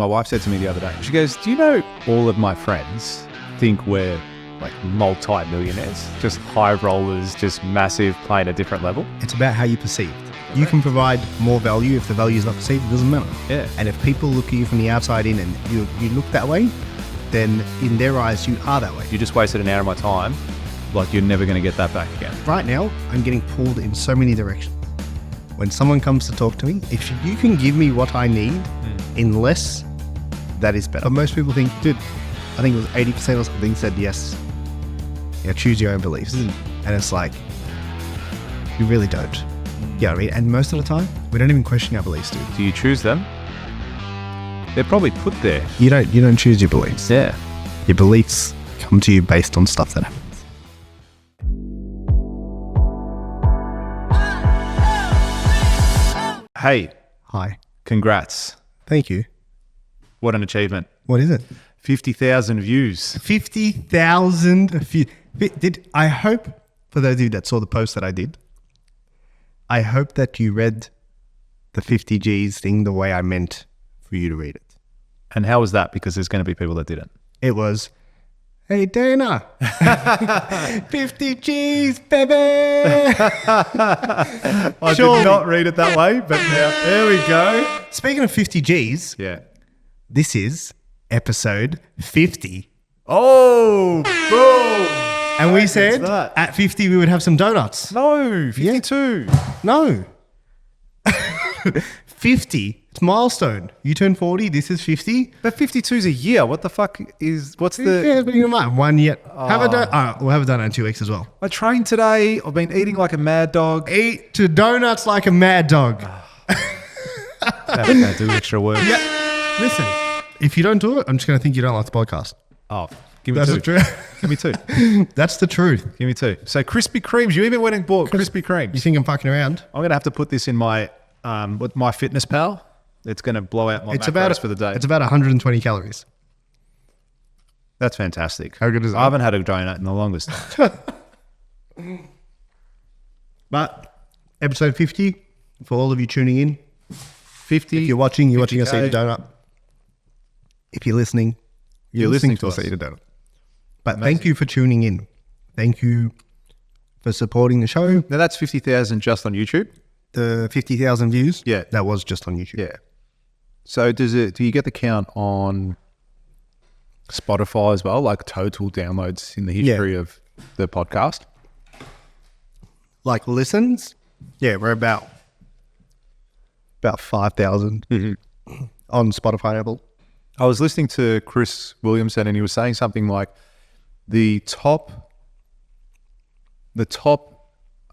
My wife said to me the other day, she goes, do you know all of my friends think we're like multi-millionaires, just high rollers, just massive, playing a different level? It's about how you perceive. You can provide more value. If the value is not perceived, it doesn't matter. Yeah. And if people look at you from the outside in and you look that way, then in their eyes, you are that way. You just wasted an hour of my time, like you're never going to get that back again. Right now, I'm getting pulled in so many directions. When someone comes to talk to me, if you can give me what I need in less, that is better. But most people think, dude, I think it was 80% or something said yes. Yeah, choose your own beliefs. And it's like, you really don't. You know what I mean? And most of the time, we don't even question our beliefs, dude. Do you choose them? They're probably put there. You don't choose your beliefs. Yeah. Your beliefs come to you based on stuff that happens. Hey, Hi. congrats. Thank you. What an achievement. What is it? 50,000 views. 50,000. I hope, for those of you that saw the post that I did, I hope that you read the 50 G's thing the way I meant for you to read it. And how was that? Because there's going to be people that didn't. It was, hey, Dana, 50 G's, baby. I did not read it that way, but now, there we go. Speaking of 50 G's, Yeah. this is episode 50. Oh, boom. And we said that? at 50 we would have some donuts. No, 52. No. 50. It's milestone. You turn 40, this is 50. But 52 is a year. What the fuck is, what's the... Yeah, but you might have one yet. Have a donut. We'll have a donut in 2 weeks as well. I trained today. I've been eating like a mad dog. Eat to donuts like a mad dog. I do extra work. Yeah. Listen, if you don't do it, I'm just going to think you don't like the podcast. Oh, give me That's two. the truth. Give me two. That's the truth. Give me two. So Krispy Kremes. You even went and bought Krispy Kremes. You think I'm fucking around? I'm going to have to put this in my with my Fitness Pal. It's going to blow out my macros for the day. It's about 120 calories. That's fantastic. How good is that? I haven't had a donut in the longest time. But episode 50, for all of you tuning in, 50. if you're watching us eat a donut. If you're listening, You're listening to us. eat a donut. But thank you for tuning in. Thank you for supporting the show. Now that's 50,000 just on YouTube. The 50,000 views, Yeah. that was just on YouTube. Yeah. So do you get the count on Spotify as well, like total downloads in the history of the podcast? Like listens, yeah, we're about 5,000 on Spotify and Apple. I was listening to Chris Williamson and he was saying something like the top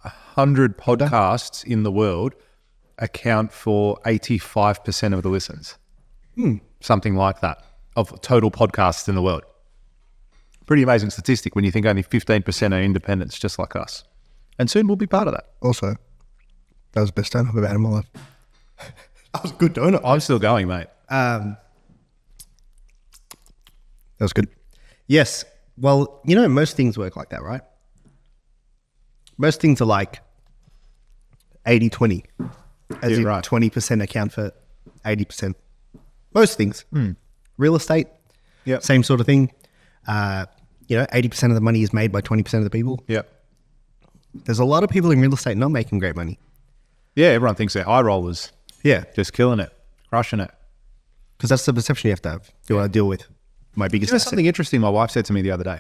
100 podcasts in the world account for 85% of the listens. Something like that of total podcasts in the world. Pretty amazing statistic when you think only 15% are independents just like us. And soon we'll be part of that. Also, that was the best donut I've ever had in my life. That was a good donut. I'm still going, mate. That was good. Yes. Well, you know, most things work like that, right? Most things are like 80-20. As Yeah, if right. 20% account for 80%. Most things. Real estate, Yep. same sort of thing. 80% of the money is made by 20% of the people. Yep. There's a lot of people in real estate not making great money. Yeah, everyone thinks they're high rollers. Yeah. Just killing it, crushing it. Because that's the perception you have to have. You want to deal with my biggest You know asset. something interesting my wife said to me the other day?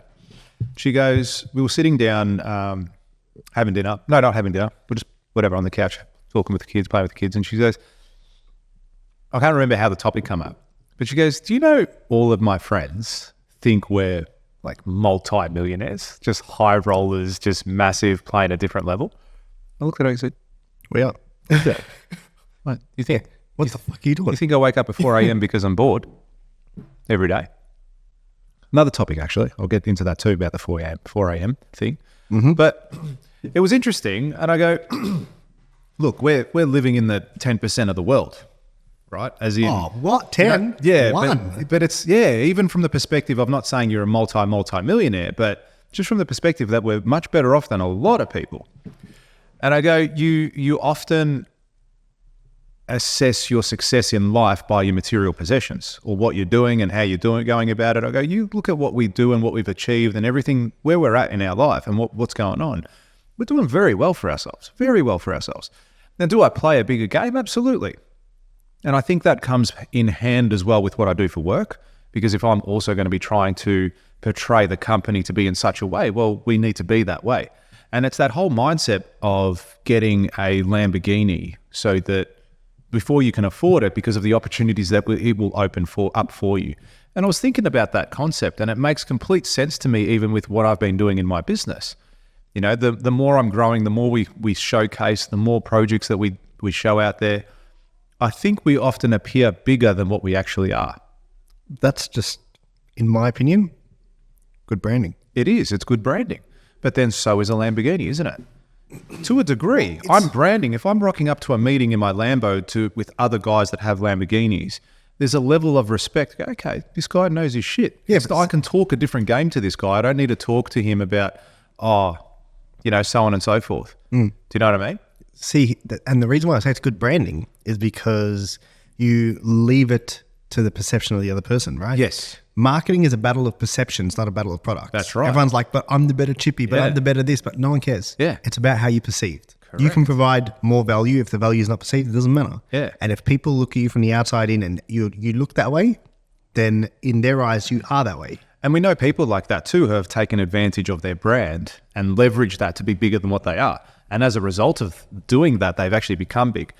She goes, we were sitting down having dinner. No, not having dinner. We're just whatever on the couch, talking with the kids, playing with the kids. And she goes, I can't remember how the topic come up, but she goes, do you know all of my friends think we're like multi-millionaires, just high rollers, just massive, playing a different level? I looked at her and said, We are. what, you think? What the fuck are you doing? You think I wake up at 4 a.m. because I'm bored every day? Another topic, actually. I'll get into that too, about the 4 a.m. thing. But it was interesting. And I go, look, we're living in the 10% of the world, right? As in, Oh, what? 10? yeah, One. but it's, even from the perspective of not saying you're a multi-millionaire, but just from the perspective that we're much better off than a lot of people. And I go, you often assess your success in life by your material possessions or what you're doing and how you're going about it. I go, you look at what we do and what we've achieved and everything, where we're at in our life and what's going on. We're doing very well for ourselves, very well for ourselves. Now, do I play a bigger game? Absolutely. And I think that comes in hand as well with what I do for work, because if I'm also going to be trying to portray the company to be in such a way, well, we need to be that way. And it's that whole mindset of getting a Lamborghini so that before you can afford it, because of the opportunities that it will open up for you. And I was thinking about that concept, and it makes complete sense to me, even with what I've been doing in my business. You know, the more I'm growing, the more we showcase, the more projects that we show out there, I think we often appear bigger than what we actually are. That's just, in my opinion, good branding. It is. It's good branding. But then so is a Lamborghini, isn't it? To a degree. I'm branding. If I'm rocking up to a meeting in my Lambo with other guys that have Lamborghinis, there's a level of respect. Okay, this guy knows his shit. Yeah, but I can talk a different game to this guy. I don't need to talk to him about, so on and so forth. Do you know what I mean? See, and the reason why I say it's good branding is because you leave it to the perception of the other person, right? Yes. Marketing is a battle of perceptions, not a battle of products. That's right. Everyone's like, but I'm the better chippy, but I'm the better this, but no one cares. Yeah. It's about how you're perceived. Correct. You can provide more value. If the value is not perceived, it doesn't matter. Yeah. And if people look at you from the outside in and you look that way, then in their eyes, you are that way. And we know people like that too who have taken advantage of their brand and leveraged that to be bigger than what they are. And as a result of doing that, they've actually become big.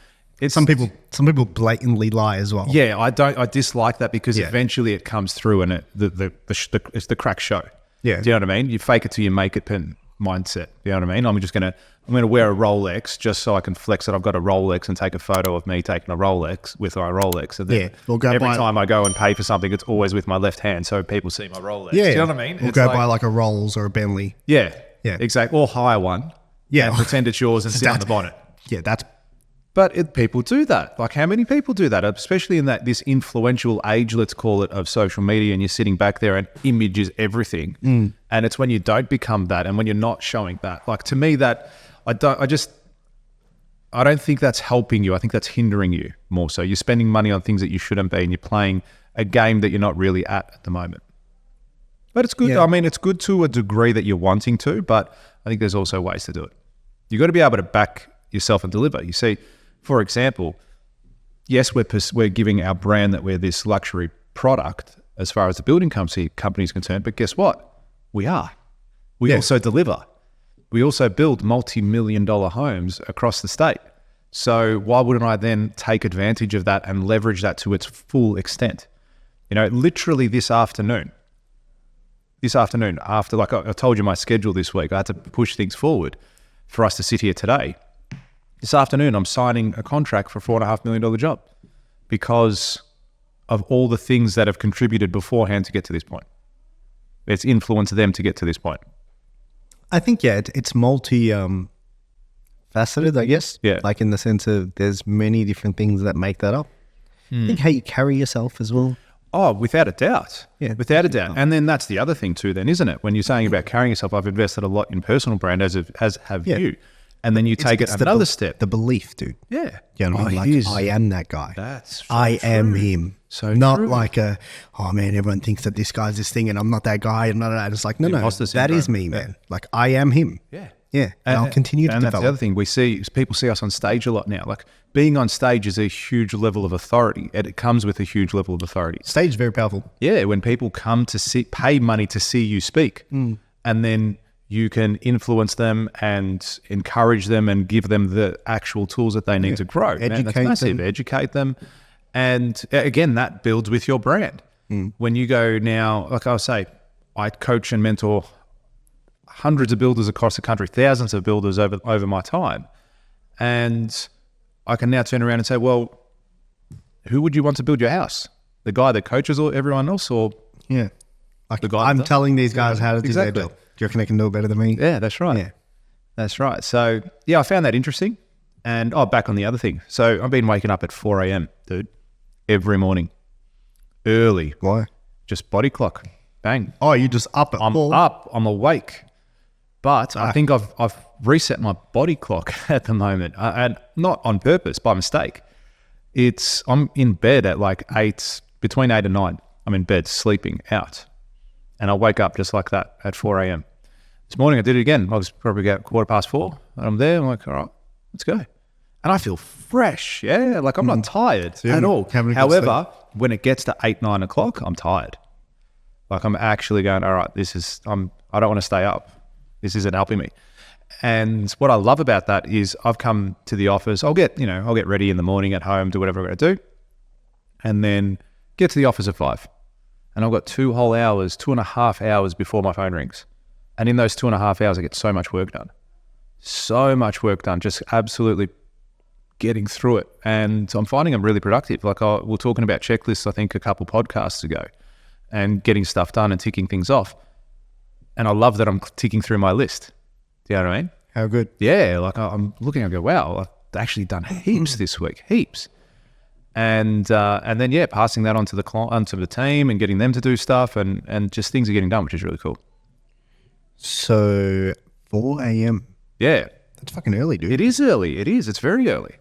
Some people blatantly lie as well. Yeah, I dislike that because eventually it comes through and it's the crack show. Yeah. Do you know what I mean? You fake it till you make it mindset. Do you know what I mean? I'm going to wear a Rolex just so I can flex that I've got a Rolex and take a photo of me taking a Rolex with my Rolex. And then every time I go and pay for something, it's always with my left hand so people see my Rolex. Yeah. Do you know what I mean? Or go buy like a Rolls or a Bentley. Yeah. Yeah. Exactly. Or hire one. Yeah. And pretend it's yours and sit on the bonnet. Yeah, that's... But people do that. Like, how many people do that? Especially in this influential age, let's call it, of social media, and you're sitting back there and images everything. And it's when you don't become that and when you're not showing that. Like, to me, that I don't think that's helping you. I think that's hindering you more so. You're spending money on things that you shouldn't be, and you're playing a game that you're not really at the moment. But it's good. Yeah. I mean, it's good to a degree that you're wanting to, but I think there's also ways to do it. You've got to be able to back yourself and deliver. You see, for example, yes, we're giving our brand that we're this luxury product as far as the building company is concerned, but guess what? We also deliver. We also build multi-million-dollar homes across the state. So why wouldn't I then take advantage of that and leverage that to its full extent? You know, literally this afternoon, after, like I told you my schedule this week, I had to push things forward for us to sit here today. This afternoon, I'm signing a contract for a $4.5 million job because of all the things that have contributed beforehand to get to this point. It's influenced them to get to this point. I think, it's multi-faceted, I guess. Yeah. Like in the sense of there's many different things that make that up. I think how you carry yourself as well. Oh, without a doubt. Yeah. Without a doubt. And then that's the other thing too then, isn't it? When you're saying about carrying yourself, I've invested a lot in personal brand as have you. And then you take it another step. The belief, dude. Yeah. You know what I mean? Like, I am that guy. That's I am him. So not true. like oh man, everyone thinks that this guy's this thing and I'm not that guy. And it's like, no, that is me, man. Like, I am him. Yeah. Yeah. And I'll continue to develop. And that's the other thing. People see us on stage a lot now. Like, being on stage is a huge level of authority, and it comes with a huge level of authority. Stage is very powerful. Yeah. When people come to pay money to see you speak, and then you can influence them and encourage them and give them the actual tools that they need to grow. That's massive. Educate them. And again, that builds with your brand. When you go now, like I say, I coach and mentor hundreds of builders across the country, thousands of builders over my time. And I can now turn around and say, well, who would you want to build your house? The guy that coaches or everyone else, or like the guy I'm telling these guys how to do their build. Do you reckon they can do it better than me? Yeah, that's right. Yeah. That's right. So I found that interesting. And back on the other thing. So I've been waking up at 4 a.m, dude, every morning, early. Why? Just body clock, bang. Oh, you just up at 4? I'm up. I'm awake. But I think I've reset my body clock at the moment, and not on purpose, by mistake. I'm in bed at like between 8 and 9. I'm in bed sleeping out, and I'll wake up just like that at 4 a.m. This morning I did it again. I was probably about 4:15, and I'm there. I'm like, all right, let's go. And I feel fresh. Yeah, like I'm not tired at all. However, when it gets to 8, 9 o'clock, I'm tired. Like I'm actually going, all right, I don't want to stay up. This isn't helping me. And what I love about that is I've come to the office. I'll get ready in the morning at home, do whatever I've got to do, and then get to the office at 5. And I've got 2.5 hours before my phone rings. And in those 2.5 hours, I get so much work done. So much work done, just absolutely getting through it. And I'm finding I'm really productive. Like we're talking about checklists, I think a couple podcasts ago, and getting stuff done and ticking things off. And I love that I'm ticking through my list. Do you know what I mean? How good? Yeah, like I'm looking, I go, wow, I've actually done heaps this week, heaps. And then passing that onto the team and getting them to do stuff, and just things are getting done, which is really cool. So 4 a.m. Yeah. That's fucking early, dude. It is early. It is. It's very early.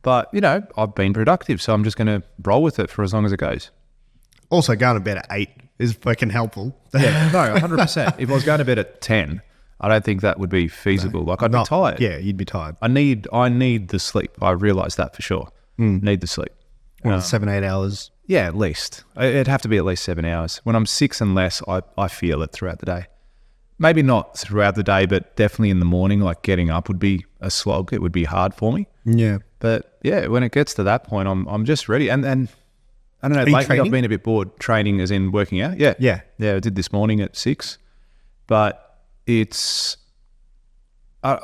But, I've been productive, so I'm just going to roll with it for as long as it goes. Also, going to bed at 8 is fucking helpful. Yeah, no, 100%. If I was going to bed at 10, I don't think that would be feasible. Like, I'd be tired. Yeah, you'd be tired. I need the sleep. I realise that for sure. Need the sleep. 7-8 hours. Yeah, at least. It'd have to be at least 7 hours. When I'm 6 and less, I feel it throughout the day. Maybe not throughout the day, but definitely in the morning, like getting up would be a slog. It would be hard for me. Yeah. But yeah, when it gets to that point, I'm just ready. And I don't know, lately I've been a bit bored training as in working out. Yeah. Yeah. Yeah, I did this morning at 6. But I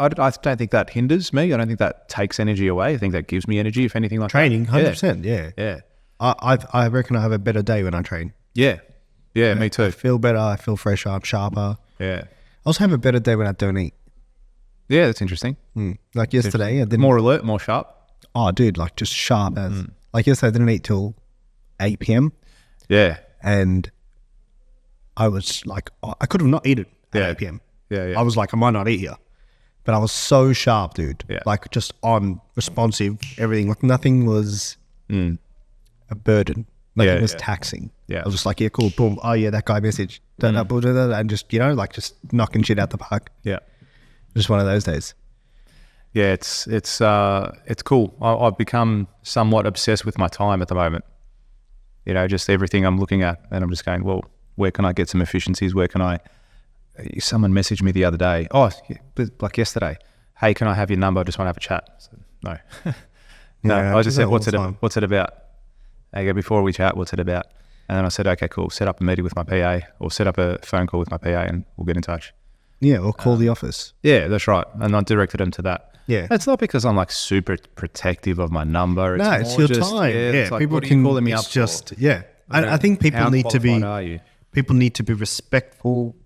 don't think that hinders me. I don't think that takes energy away. I think that gives me energy, if anything like training, that. 100%. Yeah. Yeah. I reckon I have a better day when I train. Yeah. Yeah, me too. I feel better. I feel fresher. I'm sharper. Yeah. I also have a better day when I don't eat. Yeah, that's interesting. Like yesterday, I didn't. More alert, more sharp. Oh, dude, like just sharp as. Like yesterday, I didn't eat till 8 p.m. Yeah. And I was like, I could have not eaten at 8 p.m. Yeah. I was like, I might not eat here. But I was so sharp, dude. Yeah. Like just on, responsive, everything. Like nothing was a burden. Like it was taxing. Yeah. I was just like, yeah, cool, boom. Oh yeah, that guy messaged. And just, like just knocking shit out the park. Yeah. Just one of those days. Yeah, it's cool. I've become somewhat obsessed with my time at the moment. Just everything I'm looking at, and I'm just going, well, where can I get some efficiencies? Where can I? Someone messaged me the other day. Oh, like yesterday. Hey, can I have your number? I just want to have a chat. I said, no, no. Yeah, I just said, what's it about? I go, before we chat, what's it about? And then I said, okay, cool. Set up a meeting with my PA, or set up a phone call with my PA, and we'll get in touch. Yeah, or call the office. Yeah, that's right. And I directed him to that. Yeah. It's not because I'm like super protective of my number. No, it's your time. Yeah, like, people what are you calling me it's up just, for? yeah. I think people need to be, are you? people need to be respectful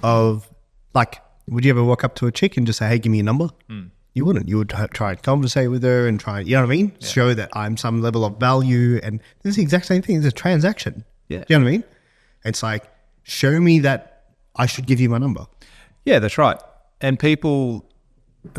of, like, would you ever walk up to a chick and just say, hey, give me your number? You wouldn't. You would try and conversate with her and try, you know what I mean? Yeah. Show that I'm some level of value. And this is the exact same thing. It's a transaction. Yeah. Do you know what I mean? It's like, show me that I should give you my number. Yeah, that's right. And people,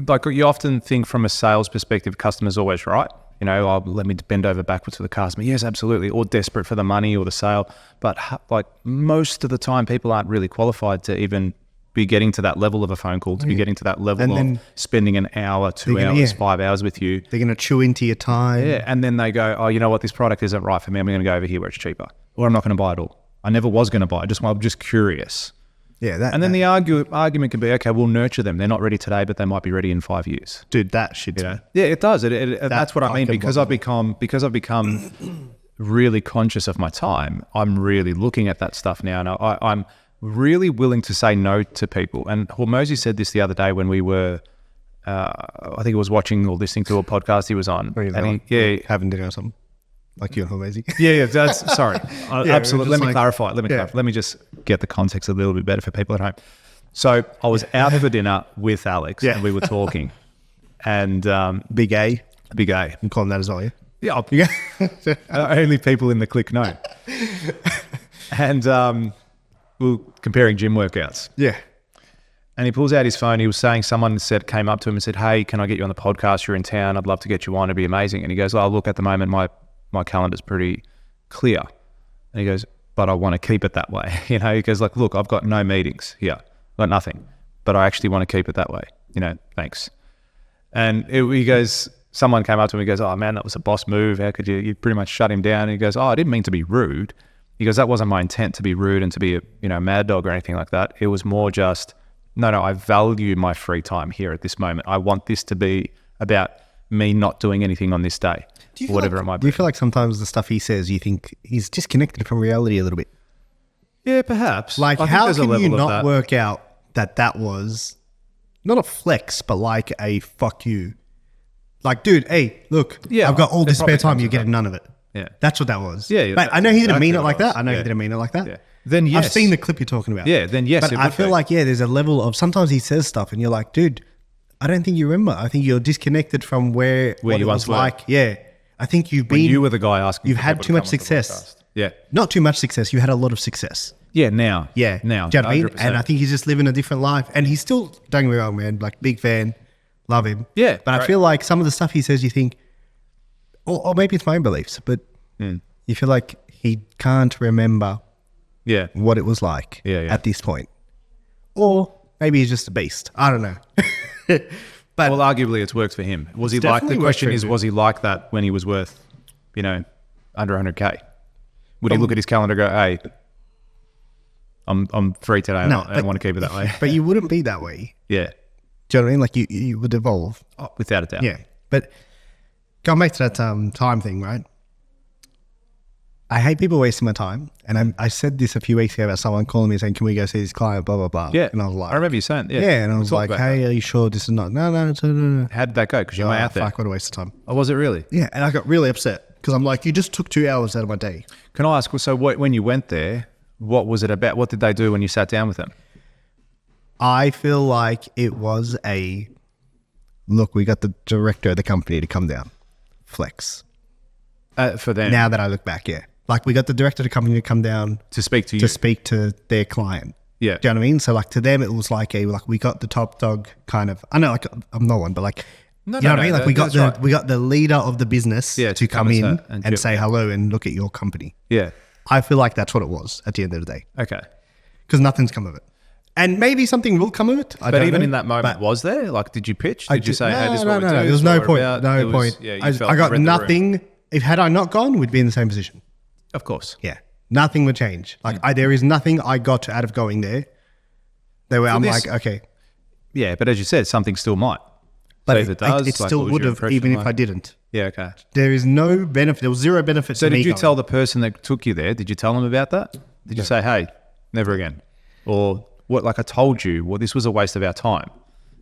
like, you often think from a sales perspective, customer's always right. Let me bend over backwards for the customer. Yes, absolutely. Or desperate for the money or the sale. But like most of the time, people aren't really qualified to even be getting to that level of a phone call, to be getting to that level of spending an hour, 2 hours, 5 hours with you. They're going to chew into your time. Yeah. And then they go, oh, you know what? This product isn't right for me. I'm going to go over here where it's cheaper. Or I'm not going to buy it all. I never was going to buy it. I'm just curious. Yeah. And then the argument can be, okay, we'll nurture them. They're not ready today, but they might be ready in 5 years. Dude, that shit. Yeah, it does. That's what I mean. Because I've become really conscious of my time. I'm really looking at that stuff now, and I'm really willing to say no to people. And Hormozy said this the other day when we were, I think he was watching or listening to a podcast he was on. Having dinner or something. Like you and Hormozy. Yeah, that's sorry. Absolutely. Let me clarify. clarify. Let me just get the context a little bit better for people at home. So I was out for dinner with Alex, and we were talking. And Big A. Big A. You call him that as well, yeah? Yeah. Only people in the clique know. And we were comparing gym workouts. Yeah. And he pulls out his phone. He was saying someone came up to him and said, hey, can I get you on the podcast? You're in town. I'd love to get you on. It'd be amazing. And he goes, oh, look, at the moment, my calendar's pretty clear. And he goes, but I want to keep it that way. He goes like, look, I've got no meetings here. I've got nothing, but I actually want to keep it that way. Thanks. And he goes, someone came up to him. He goes, oh man, that was a boss move. How could you pretty much shut him down? And he goes, oh, I didn't mean to be rude. He goes, that wasn't my intent to be rude and to be a mad dog or anything like that. It was more just, no, I value my free time here at this moment. I want this to be about me not doing anything on this day, whatever it might be. Do you feel like sometimes the stuff he says, you think he's disconnected from reality a little bit? Yeah, perhaps. Like, how can you not work out that was not a flex, but like a fuck you? Like, dude, hey, look, I've got all this spare time. You're getting none of it. Yeah. That's what that was. Yeah. But I know he didn't mean it like that. I know he didn't mean it like that. Yeah. Then yes. I've seen the clip you're talking about. Yeah, then yes. But I feel like, there's a level of, sometimes he says stuff and you're like, dude, I don't think you remember. I think you're disconnected from where you it once was like. Yeah. I think you've been. When you were the guy asking. You've had too much success. Yeah. Not too much success. You had a lot of success. Yeah, now. Yeah. Now. Do you know what I mean? And I think he's just living a different life. And he's still, don't get me wrong, man, like big fan, love him. Yeah. But I feel like some of the stuff he says, you think, or maybe it's my own beliefs, but you feel like he can't remember what it was like at this point. Or maybe he's just a beast. I don't know. But well, arguably it's worked for him. Was he like, the question is, was he like that when he was worth, under 100K? Would he look at his calendar and go, hey, I'm free today. I don't want to keep it that way. But you wouldn't be that way. Yeah. Do you know what I mean? Like you would evolve. Oh, without a doubt. Yeah. But going back to that time thing, right? I hate people wasting my time. And I said this a few weeks ago about someone calling me saying, can we go see this client, blah, blah, blah. Yeah. And I was like, I remember you saying, and I was like, hey, are you sure this is not? No. How did that go? Because you were out there. Fuck, what a waste of time. Oh, was it really? Yeah. And I got really upset because I'm like, you just took 2 hours out of my day. Can I ask, so when you went there, what was it about? What did they do when you sat down with them? I feel like it was look, we got the director of the company to come down. Flex. For them? Now that I look back, yeah. Like we got the director of the company to come down. To speak to you? To speak to their client. Yeah. Do you know what I mean? So like to them, it was like we got the top dog kind of, I know like I'm not one, but like, you know what I mean? Like we got the leader of the business to come in and say hello and look at your company. Yeah. I feel like that's what it was at the end of the day. Okay. Because nothing's come of it. And maybe something will come of it. But even in that moment, was there? Like, did you pitch? Did you say, hey, this is what we do? No, there was no point. No point. I got nothing. Had I not gone, we'd be in the same position. Of course. Yeah. Nothing would change. Like, there is nothing I got out of going there. I'm like, okay. Yeah, but as you said, something still might. But if it does, it still would have, even if I didn't. Yeah, okay. There is no benefit. There was zero benefit to me. So did you tell the person that took you there, did you tell them about that? Did you say, hey, never again? Or what, like I told you, well, this was a waste of our time.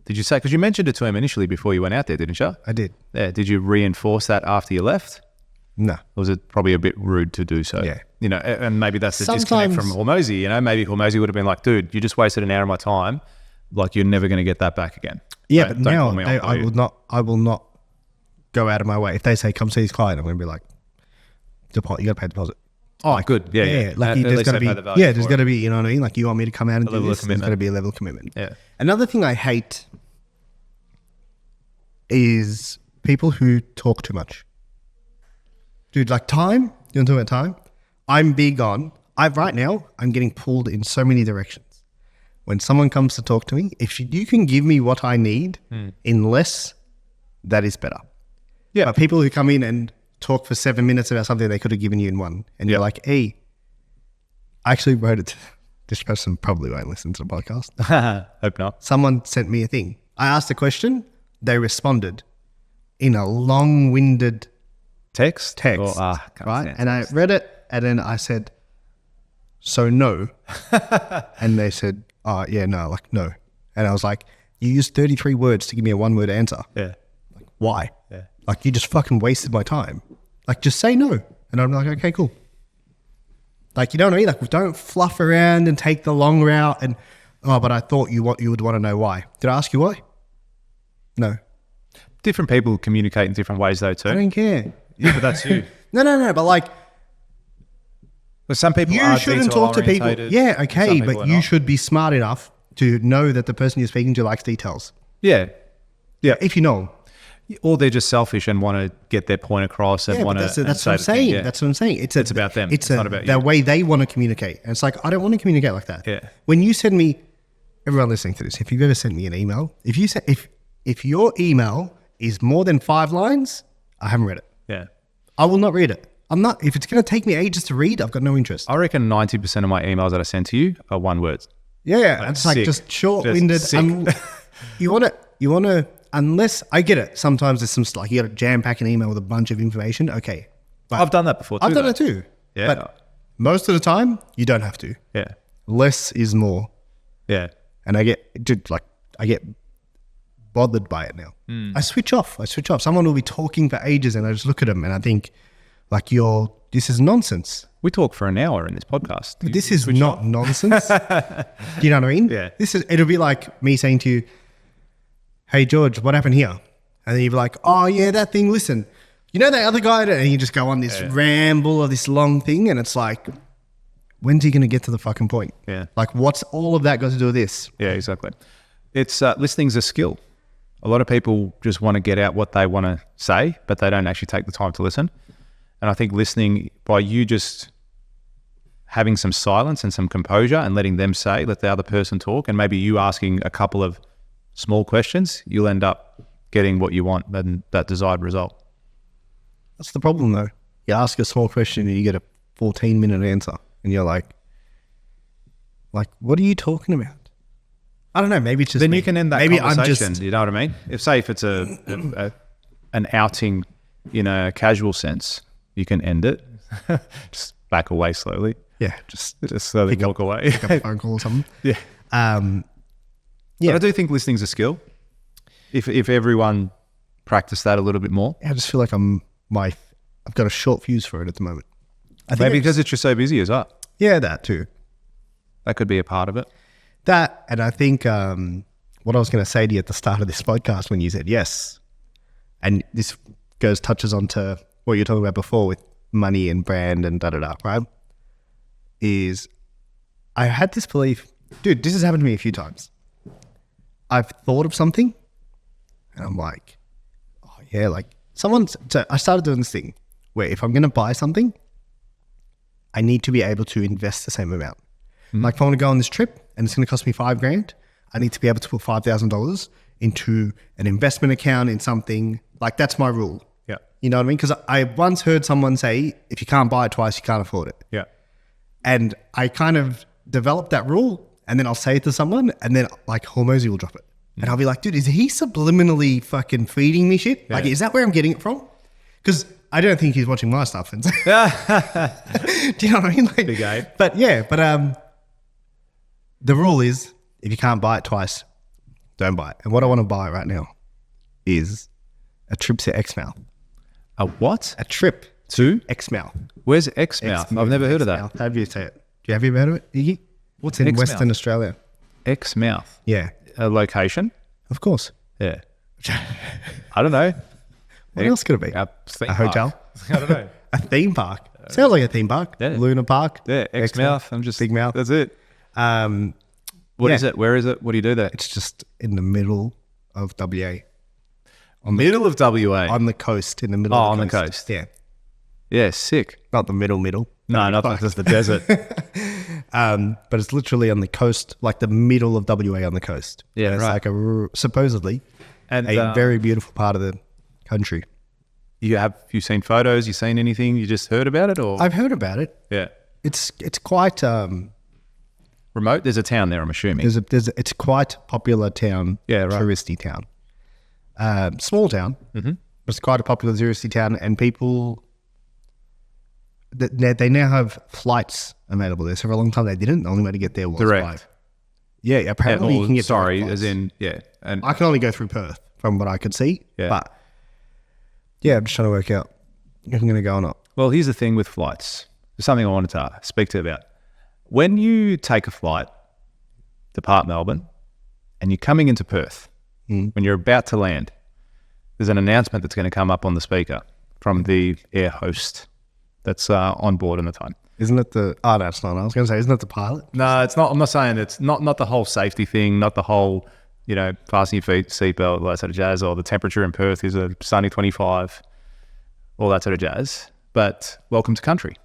Did you say, because you mentioned it to him initially before you went out there, didn't you? I did. Yeah. Did you reinforce that after you left? No. Or was it probably a bit rude to do so? Yeah. And maybe that's the disconnect from Hormozy, maybe Hormozy would have been like, dude, you just wasted an hour of my time. Like you're never going to get that back again. Yeah, but now I will not go out of my way. If they say, come see this client, I'm going to be like, you got to pay deposit. Oh, like, good. Yeah. Like there's got to be, there's got to be, you know what I mean? Like you want me to come out and do this, there's got to be a level of commitment. Yeah. Another thing I hate is people who talk too much. Dude, like time, you want to talk about time? I'm big on, right now, I'm getting pulled in so many directions. When someone comes to talk to me, if you can give me what I need in less, that is better. Yeah. But people who come in and talk for 7 minutes about something they could have given you in one, and you're like, hey, I actually wrote it. This person probably won't listen to the podcast. Hope not. Someone sent me a thing. I asked a question. They responded in a long-winded text, right? And I read it, and then I said, so no. And they said, oh, yeah, no, like no. And I was like, you used 33 words to give me a one-word answer. Yeah. Like, why? Yeah. Like, you just fucking wasted my time. Like, just say no. And I'm like, okay, cool. Like, you know what I mean? Like, don't fluff around and take the long route and, oh, but I thought you would want to know why. Did I ask you why? No. Different people communicate in different ways though too. I don't care. Yeah, but that's you. No, but like, well, some people you shouldn't talk to people. Yeah, okay, but you should be smart enough to know that the person you're speaking to likes details. Yeah. Yeah. If you know. Or they're just selfish and want to get their point across and want to. That's what I'm saying. That's what I'm saying. It's about them. It's not about you. The way they want to communicate. And it's like, I don't want to communicate like that. Yeah. When you send me, everyone listening to this, if you've ever sent me an email, if your email is more than 5 lines, I haven't read it. Yeah. I will not read it. If it's going to take me ages to read, I've got no interest. I reckon 90% of my emails that I send to you are 1 word. Yeah. It's like just short-winded. You want to, unless I get it. Sometimes there's some like you got to jam pack an email with a bunch of information. Okay. But I've done that before too. I've done it too. Yeah. But most of the time, you don't have to. Yeah. Less is more. Yeah. And I get bothered by it now. I switch off. Someone will be talking for ages and I just look at them and I think like this is nonsense. We talk for an hour in this podcast. This is not nonsense. Do you know what I mean? Yeah. It'll be like me saying to you, hey George, what happened here? And then you'll be like, oh yeah, that thing, listen, you know that other guy? And you just go on this ramble or this long thing and it's like, when's he going to get to the fucking point? Yeah. Like what's all of that got to do with this? Yeah, exactly. It's listening's a skill. A lot of people just want to get out what they want to say, but they don't actually take the time to listen. And I think listening, by you just having some silence and some composure and letting them say, let the other person talk, and maybe you asking a couple of small questions, you'll end up getting what you want and that desired result. That's the problem though. You ask a small question and you get a 14-minute answer and you're like, what are you talking about? I don't know. Maybe it's just then me. You can end that maybe conversation. You know what I mean? If it's an outing in a casual sense, you can end it. Just back away slowly. Yeah, just slowly walk away. Pick up a phone call or something. Yeah. Yeah. But I do think listening's a skill. If everyone practiced that a little bit more. I just feel like I've got a short fuse for it at the moment. Maybe because it's just so busy as well. Yeah, that too. That could be a part of it. That, and I think what I was going to say to you at the start of this podcast when you said yes, and this touches onto what you were talking about before with money and brand and da-da-da, right? Is I had this belief, dude, this has happened to me a few times. I've thought of something and I'm like, oh yeah, so I started doing this thing where if I'm going to buy something, I need to be able to invest the same amount. Like if I want to go on this trip and it's going to cost me $5,000, I need to be able to put $5,000 into an investment account in something. Like that's my rule. Yeah. You know what I mean? Because I once heard someone say, if you can't buy it twice, you can't afford it. Yeah. And I kind of developed that rule and then I'll say it to someone and then like Hormozy will drop it. And I'll be like, dude, is he subliminally fucking feeding me shit? Yeah. Like, is that where I'm getting it from? Because I don't think he's watching my stuff. And do you know what I mean? Like, big A. But the rule is if you can't buy it twice, don't buy it. And what I want to buy right now is a trip to Exmouth. A what? A trip to Exmouth. Where's Exmouth? I've never heard of that. How do you say it? Have you ever heard of it, Iggy? What's in Exmouth? Western Australia? Exmouth. Yeah. A location? Of course. Yeah. I don't know. What else could it be? A hotel? I don't know. A theme park. Sounds like a theme park. Yeah. Luna Park. Yeah, Exmouth. I'm just Big Mouth. That's it. What is it? Where is it? What do you do there? It's just in the middle of WA. Middle of WA? On the coast, in the middle of the coast. On the coast. Yeah. Yeah, sick. Not the middle. No, not just the desert. But it's literally on the coast, like the middle of WA on the coast. Yeah, and it's right. like supposedly a very beautiful part of the country. You seen photos? You seen anything? You just heard about it, or I've heard about it. Yeah, it's quite remote. There's a town there, I'm assuming. It's quite popular town. Yeah, right. Touristy town. Small town, but it's quite a popular touristy town, and people. They now have flights available there. So for a long time they didn't. The only way to get there was direct. Yeah, apparently you can get sorry, direct flights. as in and I can only go through Perth from what I could see. Yeah. But yeah, I'm just trying to work out if I'm going to go or not. Well, here's the thing with flights. There's something I wanted to speak to you about. When you take a flight, depart Melbourne, and you're coming into Perth, when you're about to land, there's an announcement that's going to come up on the speaker from the air host that's on board at the time. Isn't it the? Oh, no, it's not. I was going to say, isn't it the pilot? No, it's not. I'm not saying it's not the whole safety thing, not the whole, fasten your seatbelt, all that sort of jazz, or the temperature in Perth is a sunny 25, all that sort of jazz. But welcome to country.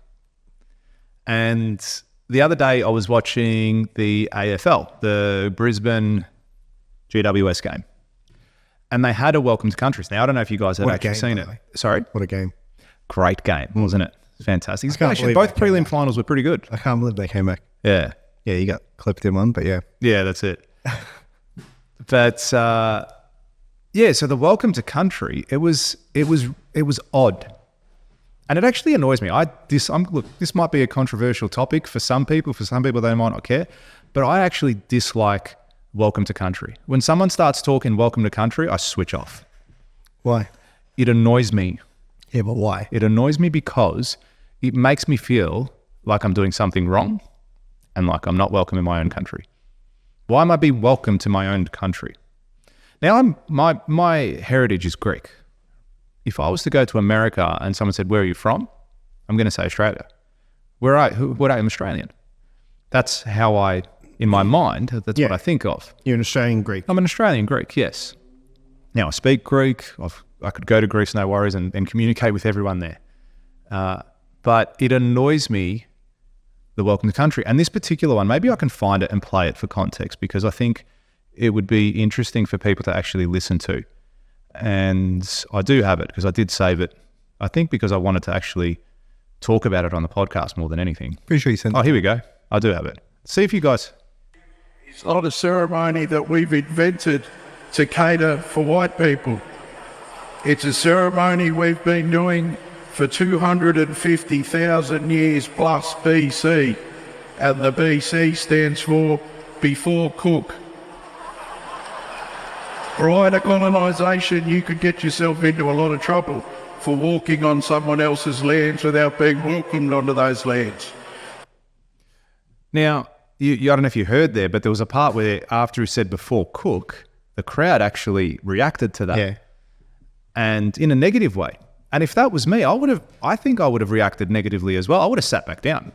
And the other day I was watching the AFL, the Brisbane GWS game, and they had a welcome to countries. Now, I don't know if you guys have actually seen it. Sorry? What a game. Great game, wasn't it? Fantastic. Actually, both prelim finals were pretty good. I can't believe they came back. Yeah. Yeah, you got clipped in one, but yeah. Yeah, that's it. But so the welcome to country, it was odd. And it actually annoys me. Look, this might be a controversial topic for some people. For some people, they might not care. But I actually dislike welcome to country. When someone starts talking welcome to country, I switch off. Why? It annoys me. Yeah, but why? It annoys me because it makes me feel like I'm doing something wrong and like I'm not welcome in my own country. Why am I being welcome to my own country? Now, my heritage is Greek. If I was to go to America and someone said, "Where are you from?" I'm going to say Australia. I'm Australian. That's how in my mind, that's what I think of. You're an Australian Greek. I'm an Australian Greek, yes. Now, I speak Greek. I could go to Greece, no worries, and communicate with everyone there. But it annoys me, the welcome to country. And this particular one, maybe I can find it and play it for context, because I think it would be interesting for people to actually listen to. And I do have it because I did save it, I think because I wanted to actually talk about it on the podcast more than anything. Pretty sure you sent it. Oh, here we go. I do have it. See if you guys... It's not a ceremony that we've invented to cater for white people. It's a ceremony we've been doing for 250,000 years plus BC, and the BC stands for before Cook. Prior to colonisation, you could get yourself into a lot of trouble for walking on someone else's lands without being welcomed onto those lands. Now, I don't know if you heard there, but there was a part where after he said before Cook, the crowd actually reacted to that. Yeah. And in a negative way. And if that was me, I think I would have reacted negatively as well. I would have sat back down.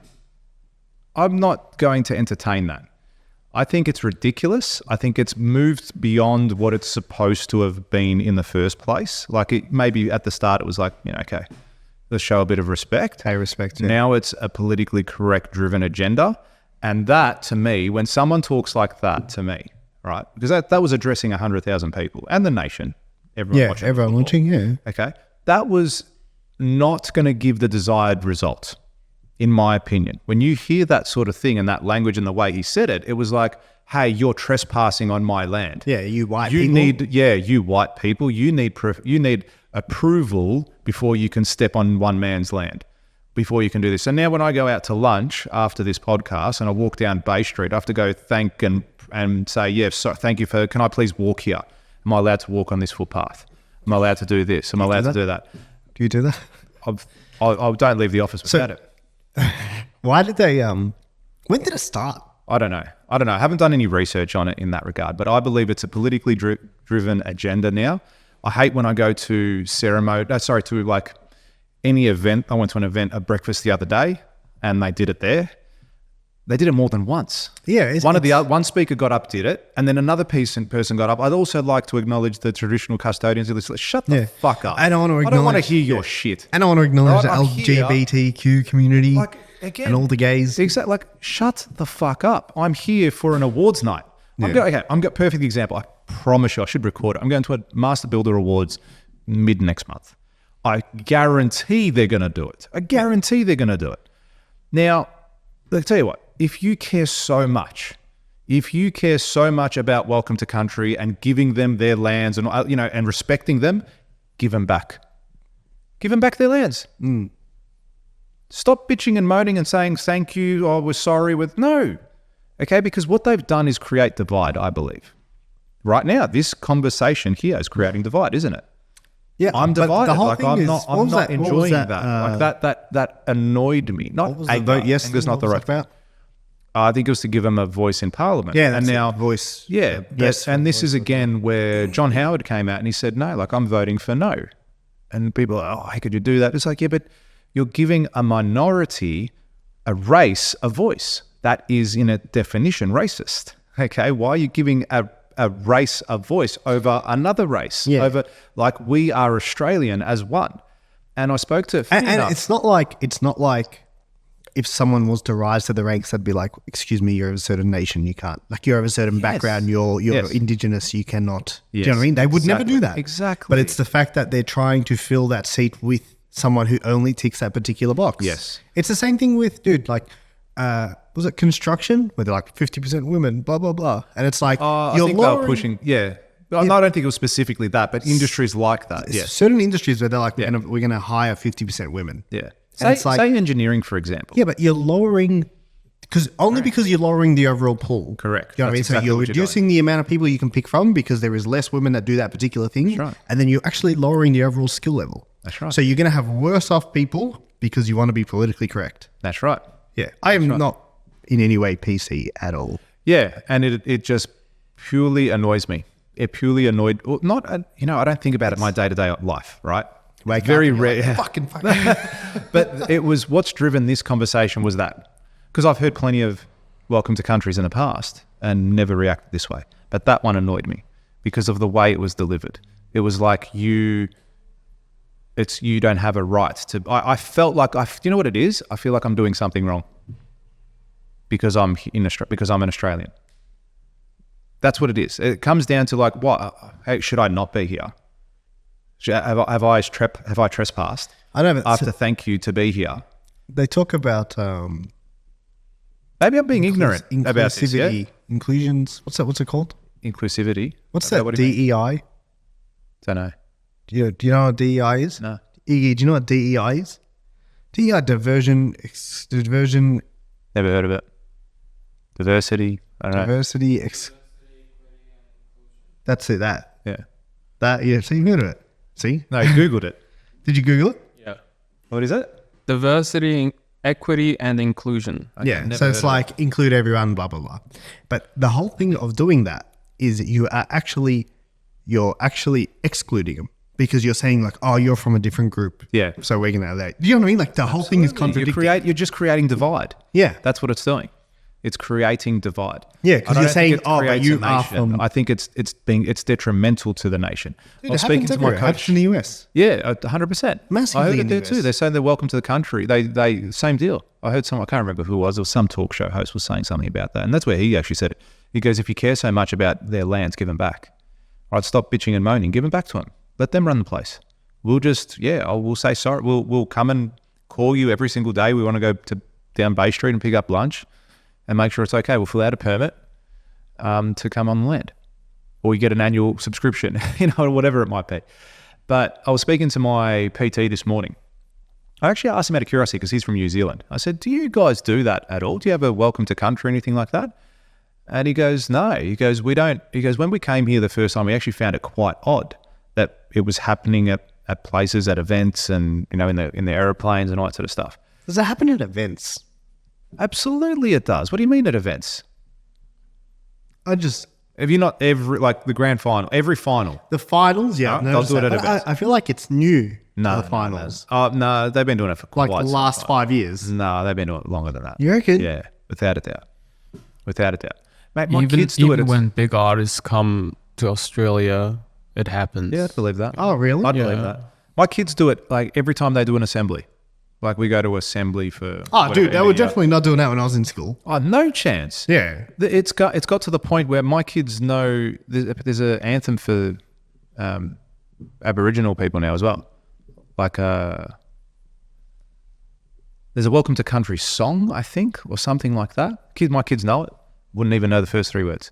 I'm not going to entertain that. I think it's ridiculous. I think it's moved beyond what it's supposed to have been in the first place. Like maybe at the start it was like, okay, let's show a bit of respect. Pay respect. Yeah. Now it's a politically correct driven agenda. And that to me, when someone talks like that to me, right, because that was addressing 100,000 people and the nation. Everyone watching, yeah. Okay. That was not going to give the desired result, in my opinion. When you hear that sort of thing and that language and the way he said it, it was like, hey, you're trespassing on my land. Yeah, you white you people. You white people, you need approval before you can step on one man's land, before you can do this. So now when I go out to lunch after this podcast and I walk down Bay Street, I have to go thank and say, yeah, so thank you can I please walk here? Am I allowed to walk on this footpath? Am I allowed to do this? Am I allowed to do that? Do you do that? I don't leave the office without it. Why did they, when did it start? I don't know. I haven't done any research on it in that regard, but I believe it's a politically driven agenda now. I hate when I go to like any event. I went to an event, a breakfast the other day, and they did it there. They did it more than once. Yeah. One speaker got up, did it, and then another person got up. I'd also like to acknowledge the traditional custodians of this. Shut the fuck up. I don't want to hear your shit. I don't want to acknowledge the LGBTQ community and all the gays. Exactly. Like, shut the fuck up. I'm here for an awards night. Yeah. I'm got perfect example. I promise you, I should record it. I'm going to a Master Builder Awards mid next month. I guarantee they're going to do it. Now, I'll tell you what. If you care so much about welcome to country and giving them their lands and and respecting them, give them back. Give them back their lands. Stop bitching and moaning and saying thank you or we're sorry no. Okay, because what they've done is create divide, I believe. Right now, this conversation here is creating divide, isn't it? Yeah, I'm divided. The whole thing I'm is, not enjoying that. That annoyed me. Not what was the vote yesterday? Not the right about. I think it was to give them a voice in Parliament. Yeah, and now voice. Yeah, yes. And this is again where John Howard came out and he said no. Like I'm voting for no, and people are, how could you do that? It's like, yeah, but you're giving a minority a race a voice. That is, in a definition, racist. Okay, why are you giving a race a voice over another race? Yeah. Over, like, we are Australian as one. And I spoke to And it's not like if someone was to rise to the ranks, they'd be like, "Excuse me, you're of a certain nation, you can't. Like, you're of a certain background, you're indigenous, you cannot." Do you know what I mean? They would never do that. Exactly. But it's the fact that they're trying to fill that seat with someone who only ticks that particular box. Yes. It's the same thing with, dude, like, was it construction where they're like 50% women, blah blah blah, and it's like I think they were pushing. Yeah. But I don't think it was specifically that, but industries like that. Yeah. Certain industries where they're like, we're gonna hire 50% women. Yeah. And Say engineering, for example. Yeah, but you're lowering because you're lowering the overall pool. Correct. You know what I mean? That's So exactly you're what you're reducing the amount of people you can pick from because there is less women that do that particular thing. That's right. And then you're actually lowering the overall skill level. That's right. So you're going to have worse off people because you want to be politically correct. That's right. Yeah. I am not in any way PC at all. Yeah, and it just purely annoys me. It purely annoyed. Well, not I don't think about it in my day-to-day life, right? Wake Very up and you're rare. like, fucking. But it was what's driven this conversation was that because I've heard plenty of welcome to countries in the past and never reacted this way. But that one annoyed me because of the way it was delivered. It was like you don't have a right to. I felt like you know what it is. I feel like I'm doing something wrong because I'm an Australian. That's what it is. It comes down to like, what? Hey, should I not be here? Have I trespassed? I know, but I have to thank you to be here. They talk about Maybe I'm being ignorant about this. Yeah? inclusivity, inclusions. What's it called? Inclusivity. What's Okay, that? what do you mean? DEI. Don't know. Do you know what DEI is? No. Iggy, do you know what DEI is? DEI, diversion. Never heard of it. Diversity. I don't know. Diversity. That's it. Yeah. Yeah. So you've heard of it. See? No, you Googled it. Did you Google it? Yeah. What is it? Diversity, equity, and inclusion. Okay, Yeah. never So it's heard of like include everyone, blah blah blah. But the whole thing of doing that is you're actually excluding them because you're saying like, oh, you're from a different group. Yeah. So we're gonna have that. You know what I mean? Like the whole thing is contradicting. You're just creating divide. Yeah. That's what it's doing. It's creating divide. Yeah, 'cause I don't you're saying, think it oh, but creates you a are nation. from- I think it's detrimental to the nation. I was It speaking happens to my everywhere. It happens coach. in the US. Yeah, 100%. Massively I heard in it there the too. US. They're saying they're welcome to the country. They same deal. I heard someone, I can't remember who it was. It was some talk show host was saying something about that. And that's where he actually said it. He goes, if you care so much about their lands, give them back. All right, stop bitching and moaning. Give them back to them. Let them run the place. We'll just, we'll say sorry. We'll come and call you every single day. We want to go down Bay Street and pick up lunch and make sure it's okay. We'll fill out a permit to come on the land. Or you get an annual subscription, whatever it might be. But I was speaking to my PT this morning. I actually asked him out of curiosity because he's from New Zealand. I said, do you guys do that at all? Do you have a welcome to country or anything like that? And he goes, no. He goes, we don't. He goes, when we came here the first time, we actually found it quite odd that it was happening at places, at events and, in the aeroplanes and all that sort of stuff. Does that happen at events? Absolutely it does. What do you mean at events? Have you not the grand final, every final? The finals, yeah. No, they'll do it at events. I feel like it's new. No, the finals. No, they've been doing it for Like quite the some last time. 5 years. No, they've been doing it longer than that. You reckon? Yeah, without a doubt. Without a doubt. Mate, my Even, kids do it. even when big artists come to Australia, it happens. Yeah, I believe that. Oh, really? I believe that. My kids do it like every time they do an assembly. Like we go to assembly for. Oh, dude, they were definitely. definitely not doing that when I was in school. Oh, no chance. Yeah. It's got to the point where my kids know there's an anthem for Aboriginal people now as well. Like there's a welcome to country song, I think, or something like that. My kids know it. Wouldn't even know the first 3 words.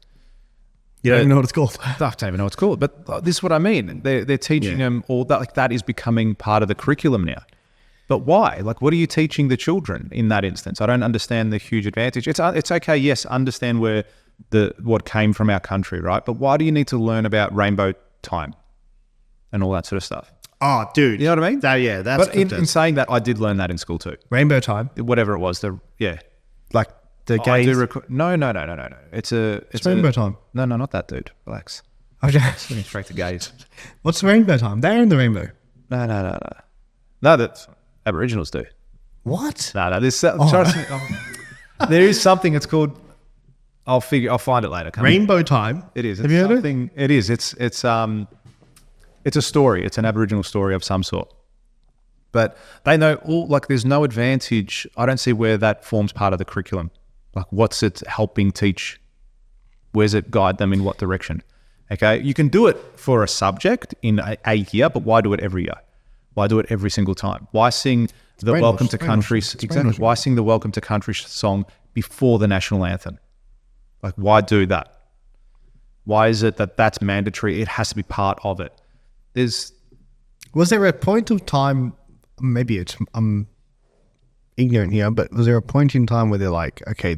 You don't even know what it's called. I don't even know what it's called. But this is what I mean. They're teaching them all that. Like that is becoming part of the curriculum now. But why? Like, what are you teaching the children in that instance? I don't understand the huge advantage. It's okay, yes, understand what came from our country, right? But why do you need to learn about rainbow time and all that sort of stuff? Oh, dude. You know what I mean? That's But in saying that, I did learn that in school too. Rainbow time. Whatever it was, Like the I gays. do no. It's rainbow time. No, not that, dude. Relax. Okay. Going straight to gays. What's rainbow time? They're in the rainbow. No, that's Aboriginals do. What? No, there is something. It's called. I'll find it later. Rainbow time. It is. Have you heard of it? It is. It's a story. It's an Aboriginal story of some sort. But they know all. Like, there's no advantage. I don't see where that forms part of the curriculum. Like, what's it helping teach? Where's it guide them in what direction? Okay, you can do it for a subject in a year, but why do it every year? Why do it every single time? Why sing the Welcome to Country? Exactly. Why sing the Welcome to Country song before the national anthem? Like, why do that? Why is it that that's mandatory? It has to be part of it. Was there a point of time? Maybe I'm ignorant here, but was there a point in time where they're like, okay,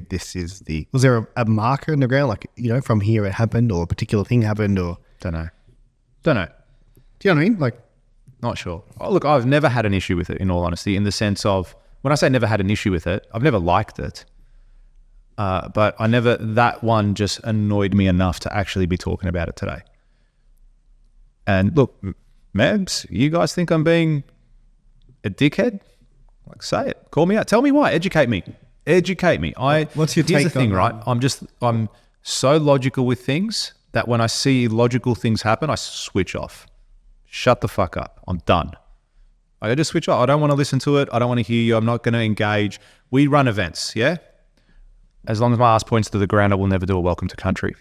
was there a marker in the ground, like, from here it happened, or a particular thing happened, or Don't know. do you know what I mean? Like, Not sure. Oh, look, I've never had an issue with it, in all honesty, in the sense of, when I say never had an issue with it, I've never liked it. But that one just annoyed me enough to actually be talking about it today. And look, Mabs, you guys think I'm being a dickhead? Like, say it. Call me out. Tell me why. Educate me. What's your Here's take the thing, on right? I'm so logical with things that when I see logical things happen, I switch off. Shut the fuck up. I'm done. I just switch off. I don't want to listen to it. I don't want to hear you. I'm not going to engage. We run events, yeah? As long as my ass points to the ground, I will never do a Welcome to Country.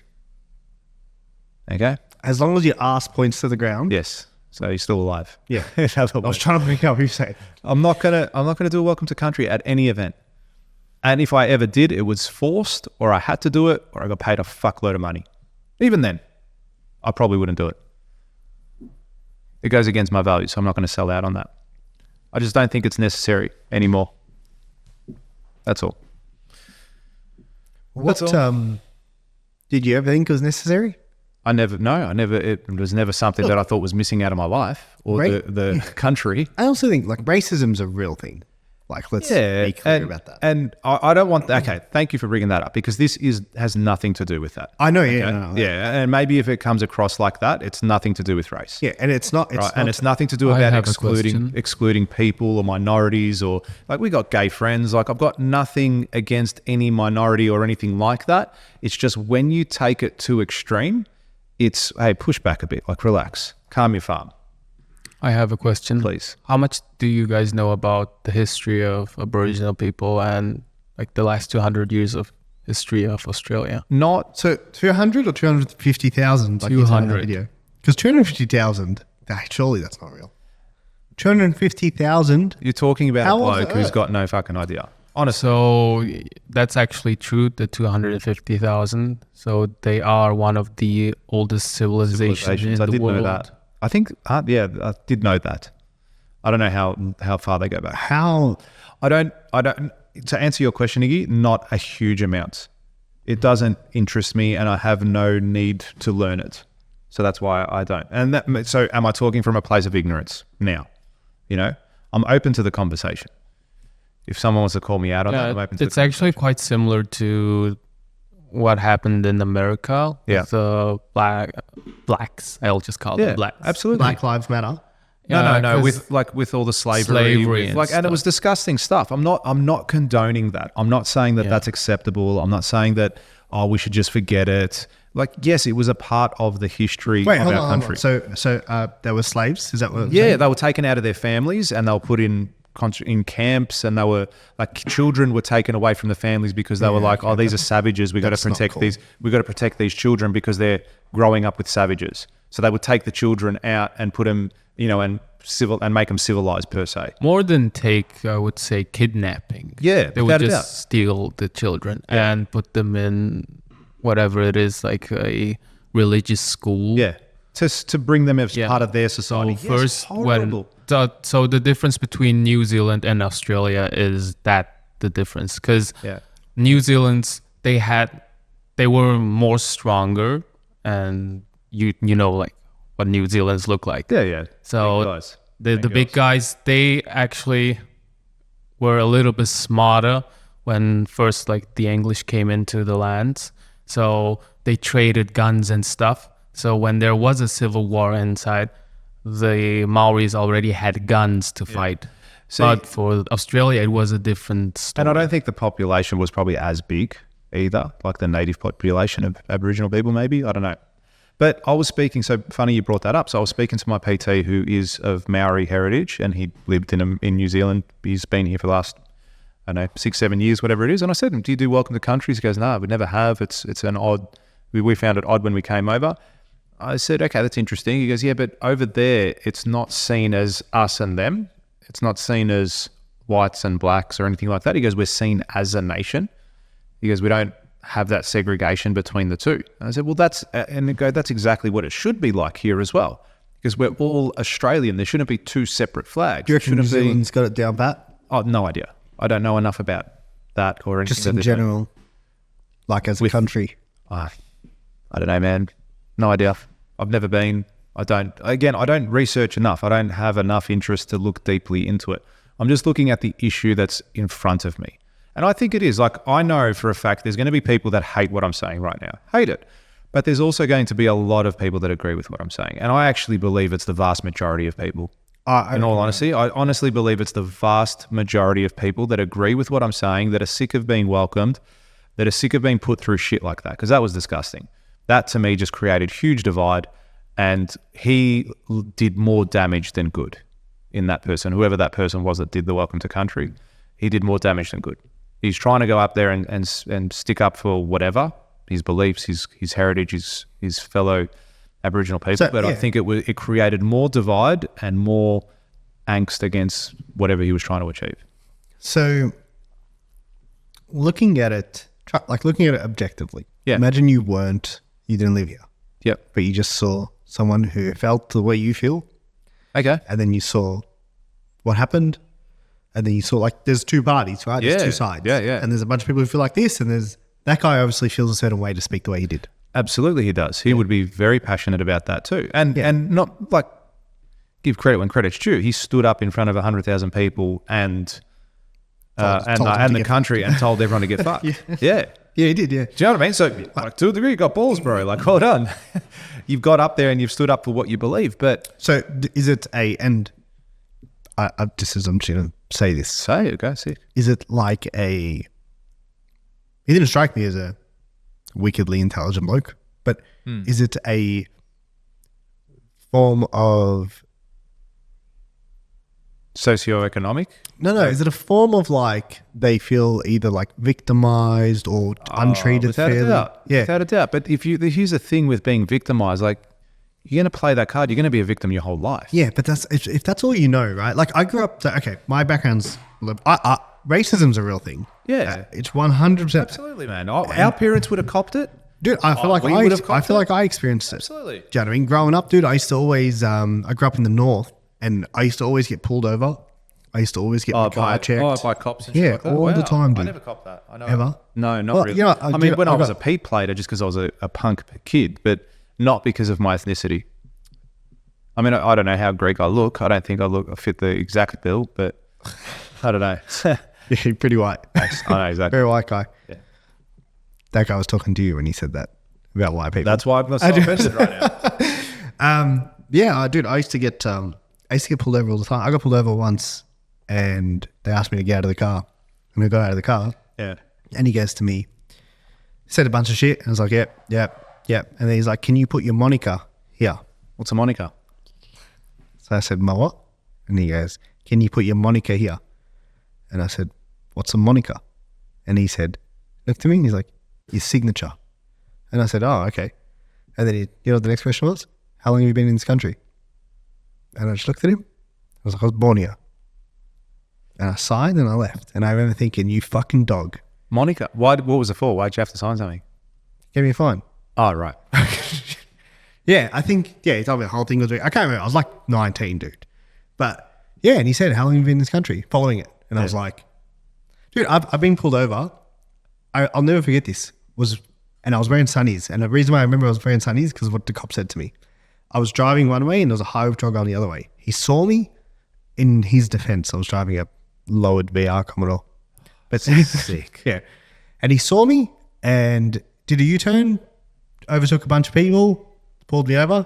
Okay? as long as your ass points to the ground. Yes. So you're still alive. Yeah. I was trying to pick up what you said. I'm not gonna do a Welcome to Country at any event. And if I ever did, it was forced, or I had to do it, or I got paid a fuckload of money. Even then, I probably wouldn't do it. It goes against my values, so I'm not going to sell out on that. I just don't think it's necessary anymore. That's all. What did you ever think was necessary? It was never something that I thought was missing out of my life or the country. I also think like racism's a real thing. Like, let's be clear about that. And I don't want, okay, thank you for bringing that up, because this has nothing to do with that. I know, okay? yeah. No. Yeah, and maybe if it comes across like that, it's nothing to do with race. Yeah, and it's not. And it's nothing to do about excluding people or minorities, or like, we got gay friends. Like, I've got nothing against any minority or anything like that. It's just when you take it to extreme, it's, hey, push back a bit, like, relax, calm your farm. I have a question. Please. How much do you guys know about the history of Aboriginal people and like the last 200 years of history of Australia? Not so 200 or 250,000. 200. Because 250,000. Surely that's not real. 250,000. You're talking about a bloke who's got no fucking idea. Honestly. So that's actually true, the 250,000. So they are one of the oldest civilizations in the world. I did know that. I think, I did know that. I don't know how far they go back. I don't, to answer your question, Iggy, not a huge amount. It doesn't interest me, and I have no need to learn it. So that's why I don't. And so am I talking from a place of ignorance now? You know, I'm open to the conversation. If someone wants to call me out on that, I'm open to it. It's actually quite similar to what happened in America with the blacks. I'll just call them blacks. Absolutely. Black Lives Matter. No. With all the slavery and it was disgusting stuff. I'm not condoning that. I'm not saying that that's acceptable. I'm not saying that we should just forget it. Like, yes, it was a part of the history of our country. So there were slaves. Is that what? Yeah, they were taken out of their families and they were put in camps, and they were like, children were taken away from the families because they were like, these are savages. We got to protect these. We got to protect these children because they're growing up with savages. So they would take the children out and put them, and make them civilized per se. More than take, I would say, kidnapping. Yeah, they would just steal the children and put them in whatever it is, like a religious school. Yeah, to bring them as part of their society. So first, so the difference between New Zealand and Australia is the difference, because New Zealand's they were more stronger, and you know like what New Zealand's look like. Yeah. So the big guys, they actually were a little bit smarter when first like the English came into the lands. So they traded guns and stuff. So when there was a civil war inside, the Maoris already had guns to fight. But for Australia, it was a different story. And I don't think the population was probably as big either, like the native population of Aboriginal people maybe. I don't know. But I was speaking, so funny you brought that up. So I was speaking to my PT who is of Maori heritage, and he lived in New Zealand. He's been here for the last, I don't know, 6-7 years, whatever it is. And I said to him, do you do welcome to countries? He goes, no, we never have. It's an odd, we found it odd when we came over. I said, okay, that's interesting. He goes, yeah, but over there, it's not seen as us and them. It's not seen as whites and blacks or anything like that. He goes, we're seen as a nation. He goes, we don't have that segregation between the two. And I said, well, that's exactly what it should be like here as well, because we're all Australian. There shouldn't be two separate flags. Do you reckon New Zealand's got it down pat? Oh, no idea. I don't know enough about that or anything. Just in general, like as a country. I don't know, man. No idea. I've never been. I don't research enough. I don't have enough interest to look deeply into it. I'm just looking at the issue that's in front of me. And I think it is. Like, I know for a fact there's going to be people that hate what I'm saying right now. Hate it. But there's also going to be a lot of people that agree with what I'm saying. And I actually believe it's the vast majority of people. In all honesty, I honestly believe it's the vast majority of people that agree with what I'm saying, that are sick of being welcomed, that are sick of being put through shit like that, because that was disgusting. That, to me, just created huge divide. And he did more damage than good in that person. Whoever that person was that did the welcome to country, he did more damage than good. He's trying to go up there and stick up for whatever, his beliefs, his heritage, his fellow Aboriginal people. So, but I think it created more divide and more angst against whatever he was trying to achieve. So looking at it objectively, imagine you didn't live here. Yep. But you just saw someone who felt the way you feel. Okay. And then you saw what happened. And then you saw, like, there's two parties, right? There's two sides. Yeah, yeah. And there's a bunch of people who feel like this, and there's that guy obviously feels a certain way to speak the way he did. Absolutely he does. He would be very passionate about that too. And not, like, give credit when credit's due. He stood up in front of 100,000 people and the country and told everyone to get fucked. Yeah, he did, yeah. Do you know what I mean? So, like, to a degree, you got balls, bro. Like, well done. You've got up there and you've stood up for what you believe. But so is it I'm just going to say this. Say it, go see it. Is it like he didn't strike me as a wickedly intelligent bloke, but is it a form of socioeconomic? No. Is it a form of, like, they feel either like victimized or untreated without fairly? A doubt. Yeah, without a doubt. But here's the thing with being victimized, like, you're going to play that card. You're going to be a victim your whole life. Yeah, but if that's all you know, right? Like, I grew up. Okay, my background's racism's a real thing. Yeah, it's 100%. Absolutely, man. Our parents would have copped it, dude. I feel like I experienced it. Absolutely. Do you know what I mean? Growing up, dude, I used to always. I grew up in the north, and I used to always get pulled over. I used to always get my car checked. by cops and shit like that? All the time, dude. I never copped that. I know. Ever? No, not really. Yeah, I mean, when I was a Pete plater, just because I was a punk kid, but not because of my ethnicity. I mean, I don't know how Greek I look. I don't think I fit the exact bill, but I don't know. Yeah, pretty white. I know, exactly. Very white guy. Yeah. That guy was talking to you when he said that about white people. That's why I'm so offended right now. Yeah, dude, I used to get pulled over all the time. I got pulled over once, and they asked me to get out of the car. And I got out of the car. Yeah. And he goes to me, said a bunch of shit, and I was like, yep. And then he's like, can you put your moniker here? What's a moniker? So I said, my what? And he goes, can you put your moniker here? And I said, what's a moniker? And he said, looked at me and he's like, your signature. And I said, oh, okay. And then you know what the next question was? How long have you been in this country? And I just looked at him. I was like, I was born here. And I signed and I left. And I remember thinking, you fucking dog. Moniker? What was it for? Why'd you have to sign something? Gave me a fine. Oh, right. Yeah, I think, he told me the whole thing was, I can't remember. I was like 19, dude. But yeah, and he said, how long have you been in this country? Following it. And I was like, dude, I've been pulled over. I'll never forget this. And I was wearing sunnies. And the reason why I remember I was wearing sunnies is because of what the cop said to me. I was driving one way and there was a highway patrol going the other way. He saw me. In his defense, I was driving a lowered VR Commodore. But sick. Yeah. And he saw me and did a U-turn, overtook a bunch of people, pulled me over,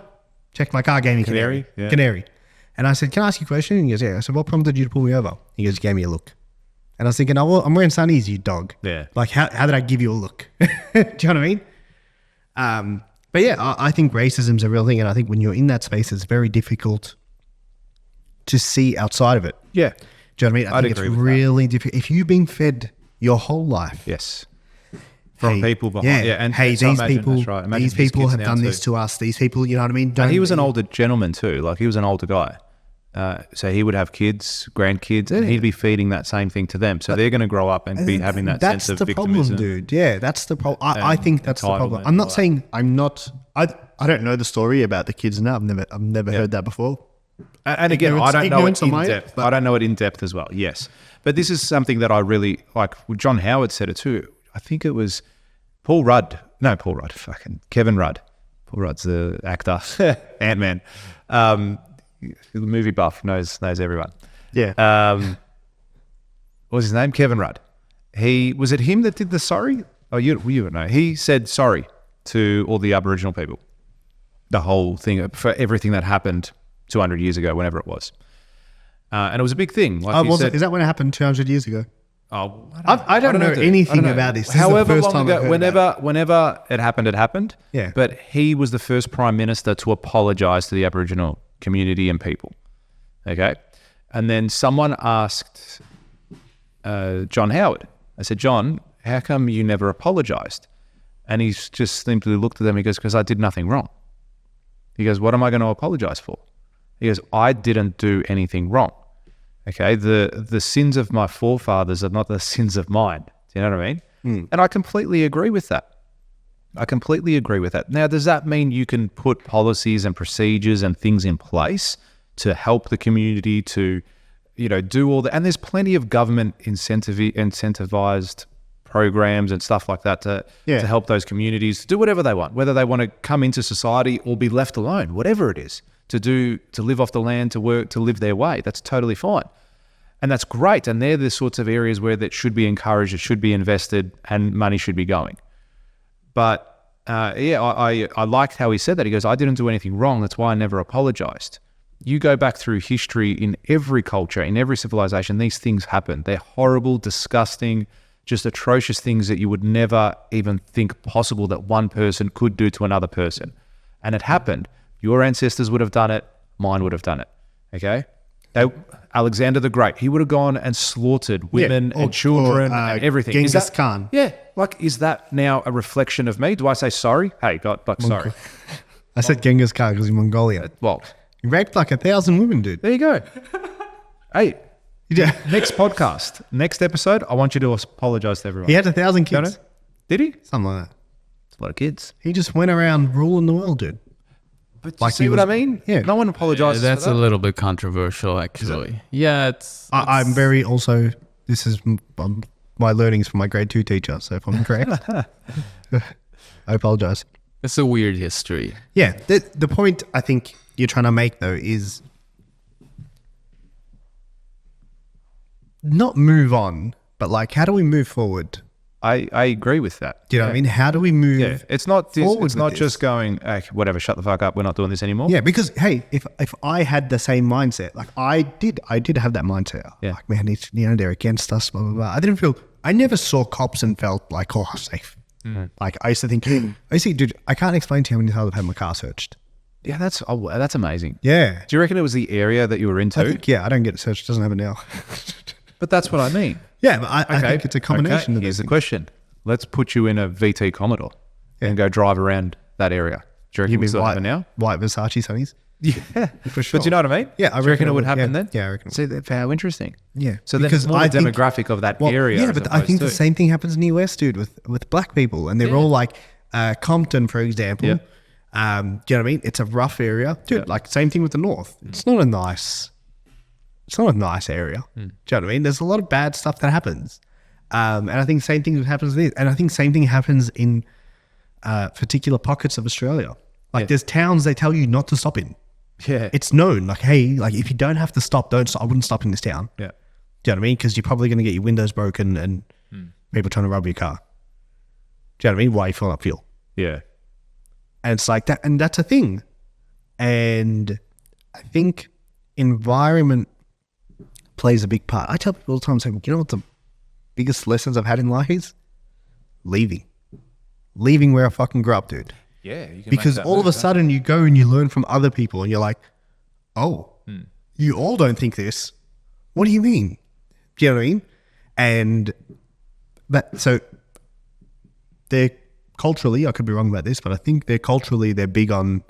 checked my car, gave me Canary. Yeah. Canary. And I said, can I ask you a question? And he goes, yeah. I said, what prompted you to pull me over? He goes, you gave me a look. And I was thinking, oh, well, I'm wearing sunnies, you dog. Yeah. Like, how did I give you a look? Do you know what I mean? But yeah, I think racism's a real thing. And I think when you're in that space, it's very difficult to see outside of it. Yeah. Do you know what I mean? I think it's really difficult. If you've been fed your whole life. Yes. From people behind. Yeah. And hey, these people, that's right. these people have done this to us. These people, you know what I mean? And he was an older gentleman too. Like he was an older guy. So he would have kids, grandkids, and he'd be feeding that same thing to them. So they're going to grow up and be having that sense of victimism. That's the problem, dude. Yeah, that's the problem. I think that's the problem. I'm not saying I don't know the story about the kids now. I've never heard that before. And again, I don't know it in depth. I don't know it in depth as well. Yes. But this is something that I really like. John Howard said it too. I think it was Kevin Rudd. Paul Rudd's the actor, Ant-Man. The movie buff knows everyone. Yeah. What was his name? Kevin Rudd. Was it him that did the sorry? Oh, you would know. He said sorry to all the Aboriginal people. The whole thing for everything that happened 200 years ago, whenever it was. And it was a big thing. Like is that when it happened 200 years ago? Oh, I don't know anything about this. However long ago, whenever it happened. Yeah. But he was the first Prime Minister to apologise to the Aboriginal community and people. Okay. And then someone asked John Howard. I said, John, how come you never apologised? And he's just simply looked at them. He goes, because I did nothing wrong. He goes, what am I going to apologise for? He goes, I didn't do anything wrong. Okay, the sins of my forefathers are not the sins of mine. Do you know what I mean? And I completely agree with that. Now, does that mean you can put policies and procedures and things in place to help the community to, do all that? And there's plenty of government incentivized programs and stuff like that to help those communities do whatever they want, whether they want to come into society or be left alone, whatever it is, to live off the land, to work, to live their way. That's totally fine. And that's great. And they're the sorts of areas where that should be encouraged, it should be invested, and money should be going. But I liked how he said that. He goes, I didn't do anything wrong. That's why I never apologized. You go back through history in every culture, in every civilization, these things happen. They're horrible, disgusting, just atrocious things that you would never even think possible that one person could do to another person. And it happened. Your ancestors would have done it. Mine would have done it. Okay? Alexander the Great, he would have gone and slaughtered women and children and everything. Genghis Khan. Yeah. Like, is that now a reflection of me? Do I say sorry? Hey, sorry. I said Genghis Khan because he's Mongolian. Well, he raped like 1,000 women, dude. There you go. Hey, next podcast, next episode, I want you to apologize to everyone. He had 1,000 kids. Did he? Something like that. It's a lot of kids. He just went around ruling the world, dude. But like, see what I mean? Yeah. No one apologizes. That's for that. a little bit controversial, actually. Yeah, I'm very also. This is my learnings from my grade 2 teacher. So if I'm correct, I apologize. It's a weird history. Yeah. The point I think you're trying to make though is not move on, but like, how do we move forward? I agree with that. Do you know what I mean? How do we move? Yeah. It's not just going, whatever, shut the fuck up, we're not doing this anymore. Yeah, because hey, if I had the same mindset, like I did have that mindset. Yeah. Like, man, they're against us, blah blah blah. I never saw cops and felt like, oh, safe. Mm-hmm. Like I used to think, dude, I can't explain to you how many times I've had my car searched. Yeah, that's amazing. Yeah. Do you reckon it was the area that you were into? I think, I don't get it searched. It doesn't happen now. But that's what I mean. Yeah, but I think it's a combination of Here's those the question. Let's put you in a VT Commodore and go drive around that area. Do you reckon we still have it now? White Versace sunnies? Yeah, for sure. But you know what I mean? Yeah, Do you reckon it would happen then? Yeah, I reckon. See, how interesting. Yeah. So then it's more the demographic of that area. Yeah, but I think the same thing happens in the US, dude, with black people. And they're all like Compton, for example. Yeah. Do you know what I mean? It's a rough area. Dude, like same thing with the North. It's not a nice area. Do you know what I mean? There's a lot of bad stuff that happens. And I think same thing happens with this. And I think same thing happens in particular pockets of Australia. Like there's towns they tell you not to stop in. Yeah. It's known. Like, hey, like if you don't have to stop, don't stop. I wouldn't stop in this town. Yeah. Do you know what I mean? Because you're probably going to get your windows broken and people trying to rob your car. Do you know what I mean? Why you fill up fuel? Yeah. And it's like that. And that's a thing. And I think environment plays a big part. I tell people all the time, saying, you know what the biggest lessons I've had in life is? Leaving where I fucking grew up, dude. Yeah, you can Because all of a sudden you go and you learn from other people and you're like, oh, you all don't think this. What do you mean? Do you know what I mean? And so they're culturally, I could be wrong about this, but I think they're big on,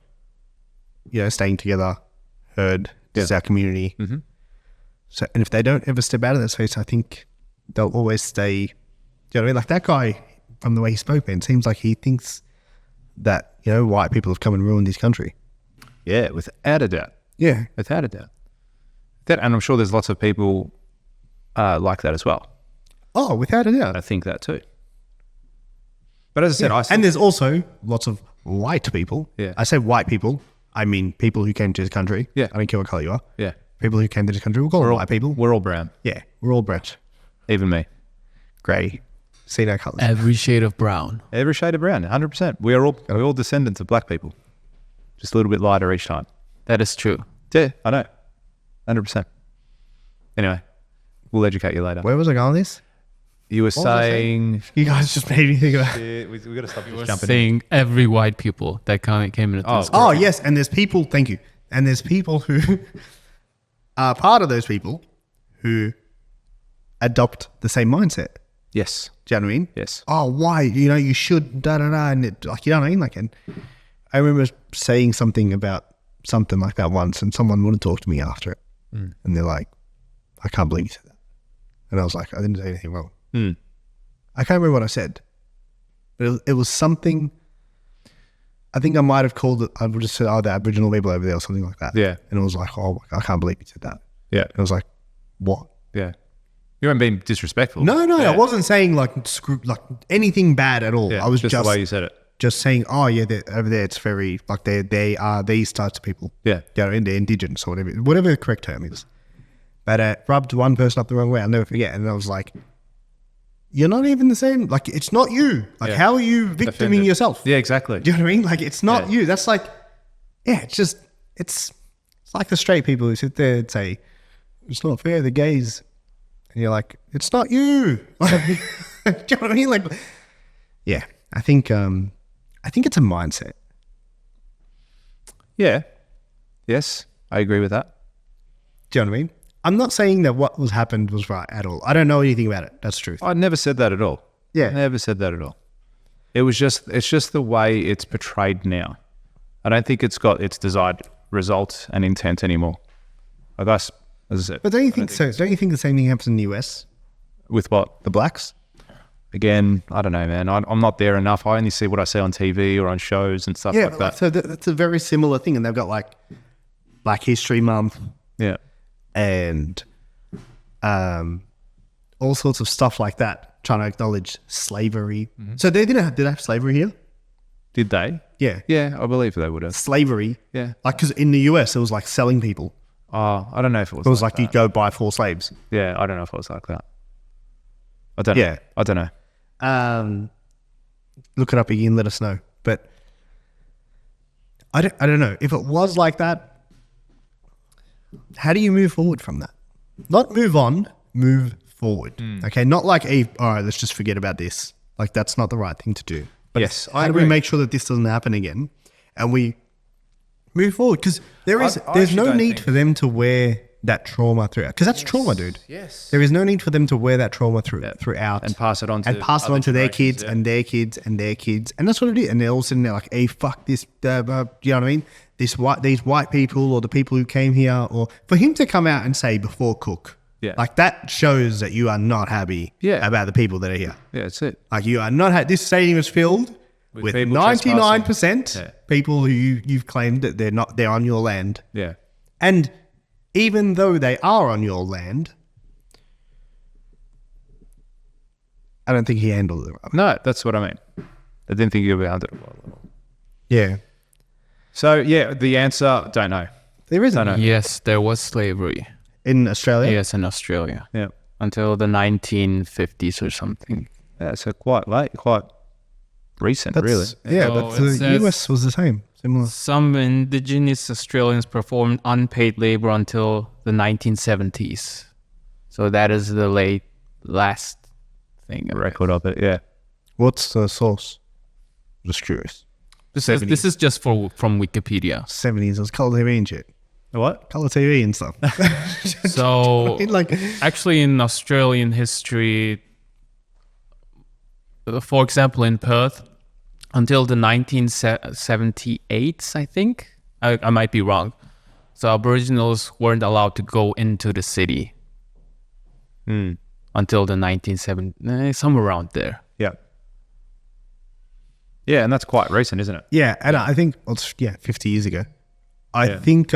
staying together, heard, this is our community. Mm-hmm. So, and if they don't ever step out of that space, I think they'll always stay, do you know what I mean? Like that guy, from the way he spoke, man, seems like he thinks that, white people have come and ruined his country. Yeah, without a doubt. Yeah. Without a doubt. And I'm sure there's lots of people like that as well. Oh, without a doubt. I think that too. But as I said, and there's also lots of white people. Yeah. I say white people, I mean people who came to this country. Yeah. I don't care what color you are. Yeah. People who came to this country, we'll call them white people. We're all brown. Yeah, we're all brown. Even me. Grey. See no colours. Every shade of brown. Every shade of brown, 100%. We're all descendants of black people. Just a little bit lighter each time. That is true. Yeah, I know. 100%. Anyway, we'll educate you later. Where was I going with this? You were saying... You guys just made me think about we got to stop You were jumping in. saying every white people that came into this. Oh, yes. And there's people, thank you. And there's people who are part of those people who adopt the same mindset. Yes. Do you know what I mean? Yes. Oh, why? You should, da-da-da. And you know what I mean? And I remember saying something about something like that once and someone wouldn't talk to me after it. And they're like, I can't believe you said that. And I was like, I didn't say anything wrong. I can't remember what I said. But it was something, I think I might have called it, I would just said, the Aboriginal people over there or something like that. Yeah. And it was like, oh, I can't believe you said that. Yeah. And I was like, what? Yeah. You weren't being disrespectful. No, Yeah. I wasn't saying like anything bad at all. Yeah, I was just the way you said it. just saying, oh yeah, over there it's very like they are these types of people. Yeah. They're indigenous or whatever the correct term is. But rubbed one person up the wrong way. I'll never forget. And I was like, you're not even the same. Like it's not you. Like how are you victiming Offended. yourself? Yeah, exactly. Do you know what I mean? Like it's not you. That's like, it's like the straight people who sit there and say, it's not fair, the gays. And you're like, it's not you. Do you know what I mean? Like, yeah, I think it's a mindset. Yeah. Yes, I agree with that. Do you know what I mean? I'm not saying that what was happened was right at all. I don't know anything about it. That's the truth. I never said that at all. Yeah. Never said that at all. It's just the way it's portrayed now. I don't think it's got its desired result and intent anymore. I guess, as I said. But don't you think so? Don't you think the same thing happens in the US? With what? The blacks? Again, I don't know, man. I'm not there enough. I only see what I see on TV or on shows and stuff like that. So that's a very similar thing. And they've got like Black History Month Yeah. and all sorts of stuff like that, trying to acknowledge slavery. Mm-hmm. So did they have slavery here? Did they? Yeah. Yeah, I believe they would have. Slavery. Yeah. Like, because in the US, it was like selling people. Oh, I don't know if it was. It was like that. you'd go buy 4 slaves. Yeah, I don't know if it was like that. I don't know. Yeah. I don't know. Look it up again, let us know. But I don't know. If it was like that, how do you move forward from that? Not move on, move forward. Okay, not like, all right, let's just forget about this. Like, that's not the right thing to do. But Yes, how I do we agree. make sure that this doesn't happen again? And we move forward? Because there's actually no don't need think- for them to wear that trauma throughout. Because that's trauma, dude. Yes. There is no need for them to wear that trauma throughout. And pass it on to and pass it on other to their generations, kids yeah. and their kids and their kids. And that's what it is. And they're all sitting there like, hey, fuck this, you know what I mean? These white people or the people who came here, or for him to come out and say before Cook, Yeah. like that shows that you are not happy Yeah. about the people that are here. Yeah, that's it. Like you are not this stadium is filled with people 99% Yeah. people who you've claimed that they're on your land. Yeah. And even though they are on your land, I don't think he handled it right. No, that's what I mean. I didn't think you'd be under it well at all. Yeah. So, yeah, the answer, don't know. There isn't. Don't know. Yes, there was slavery. In Australia? Yes, in Australia. Yeah. Until the 1950s or something. Yeah, so quite late, quite recent, really. Yeah, So but it the says- US was the same. Similar. Some indigenous Australians performed unpaid labor until the 1970s. So that is the last thing. Record of it, yeah. What's the source? Just curious. This is just from Wikipedia. 70s, it was colour TV and shit. What? Colour TV and stuff. So like, actually in Australian history, for example, in Perth, until the 1978s, I think, I might be wrong. So Aboriginals weren't allowed to go into the city until the 1970s, somewhere around there. Yeah. Yeah, and that's quite recent, isn't it? yeah, and I think, 50 years ago. I Yeah. think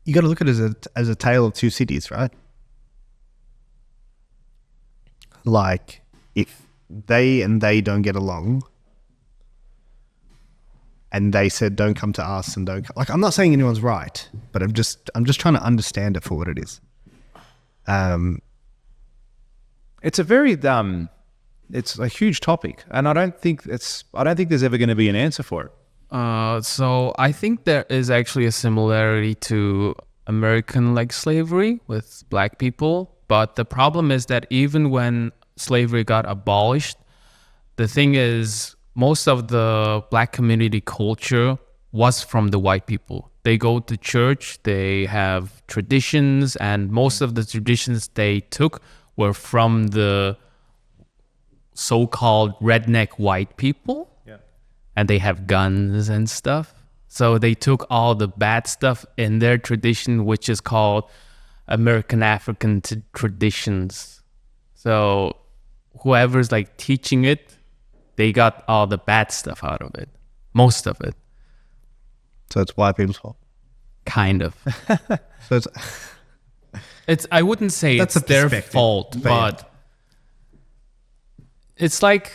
you got to look at it as a tale of two cities, right? Like, if they don't get along, and they said don't come to us and don't come, like, I'm not saying anyone's right, but I'm just trying to understand it for what it is. It's a very it's a huge topic, and I don't think there's ever going to be an answer for it. So I think there is actually a similarity to American like slavery with black people, but the problem is that even when slavery got abolished, the thing is most of the black community culture was from the white people. They go to church, they have traditions, and most of the traditions they took were from the so-called redneck white people. And they have guns and stuff. So they took all the bad stuff in their tradition, which is called American African traditions. So whoever's like teaching it, they got all the bad stuff out of it. Most of it. So it's white people's fault. Kind of. So I wouldn't say That's it's a their perspective, fault, but but it's like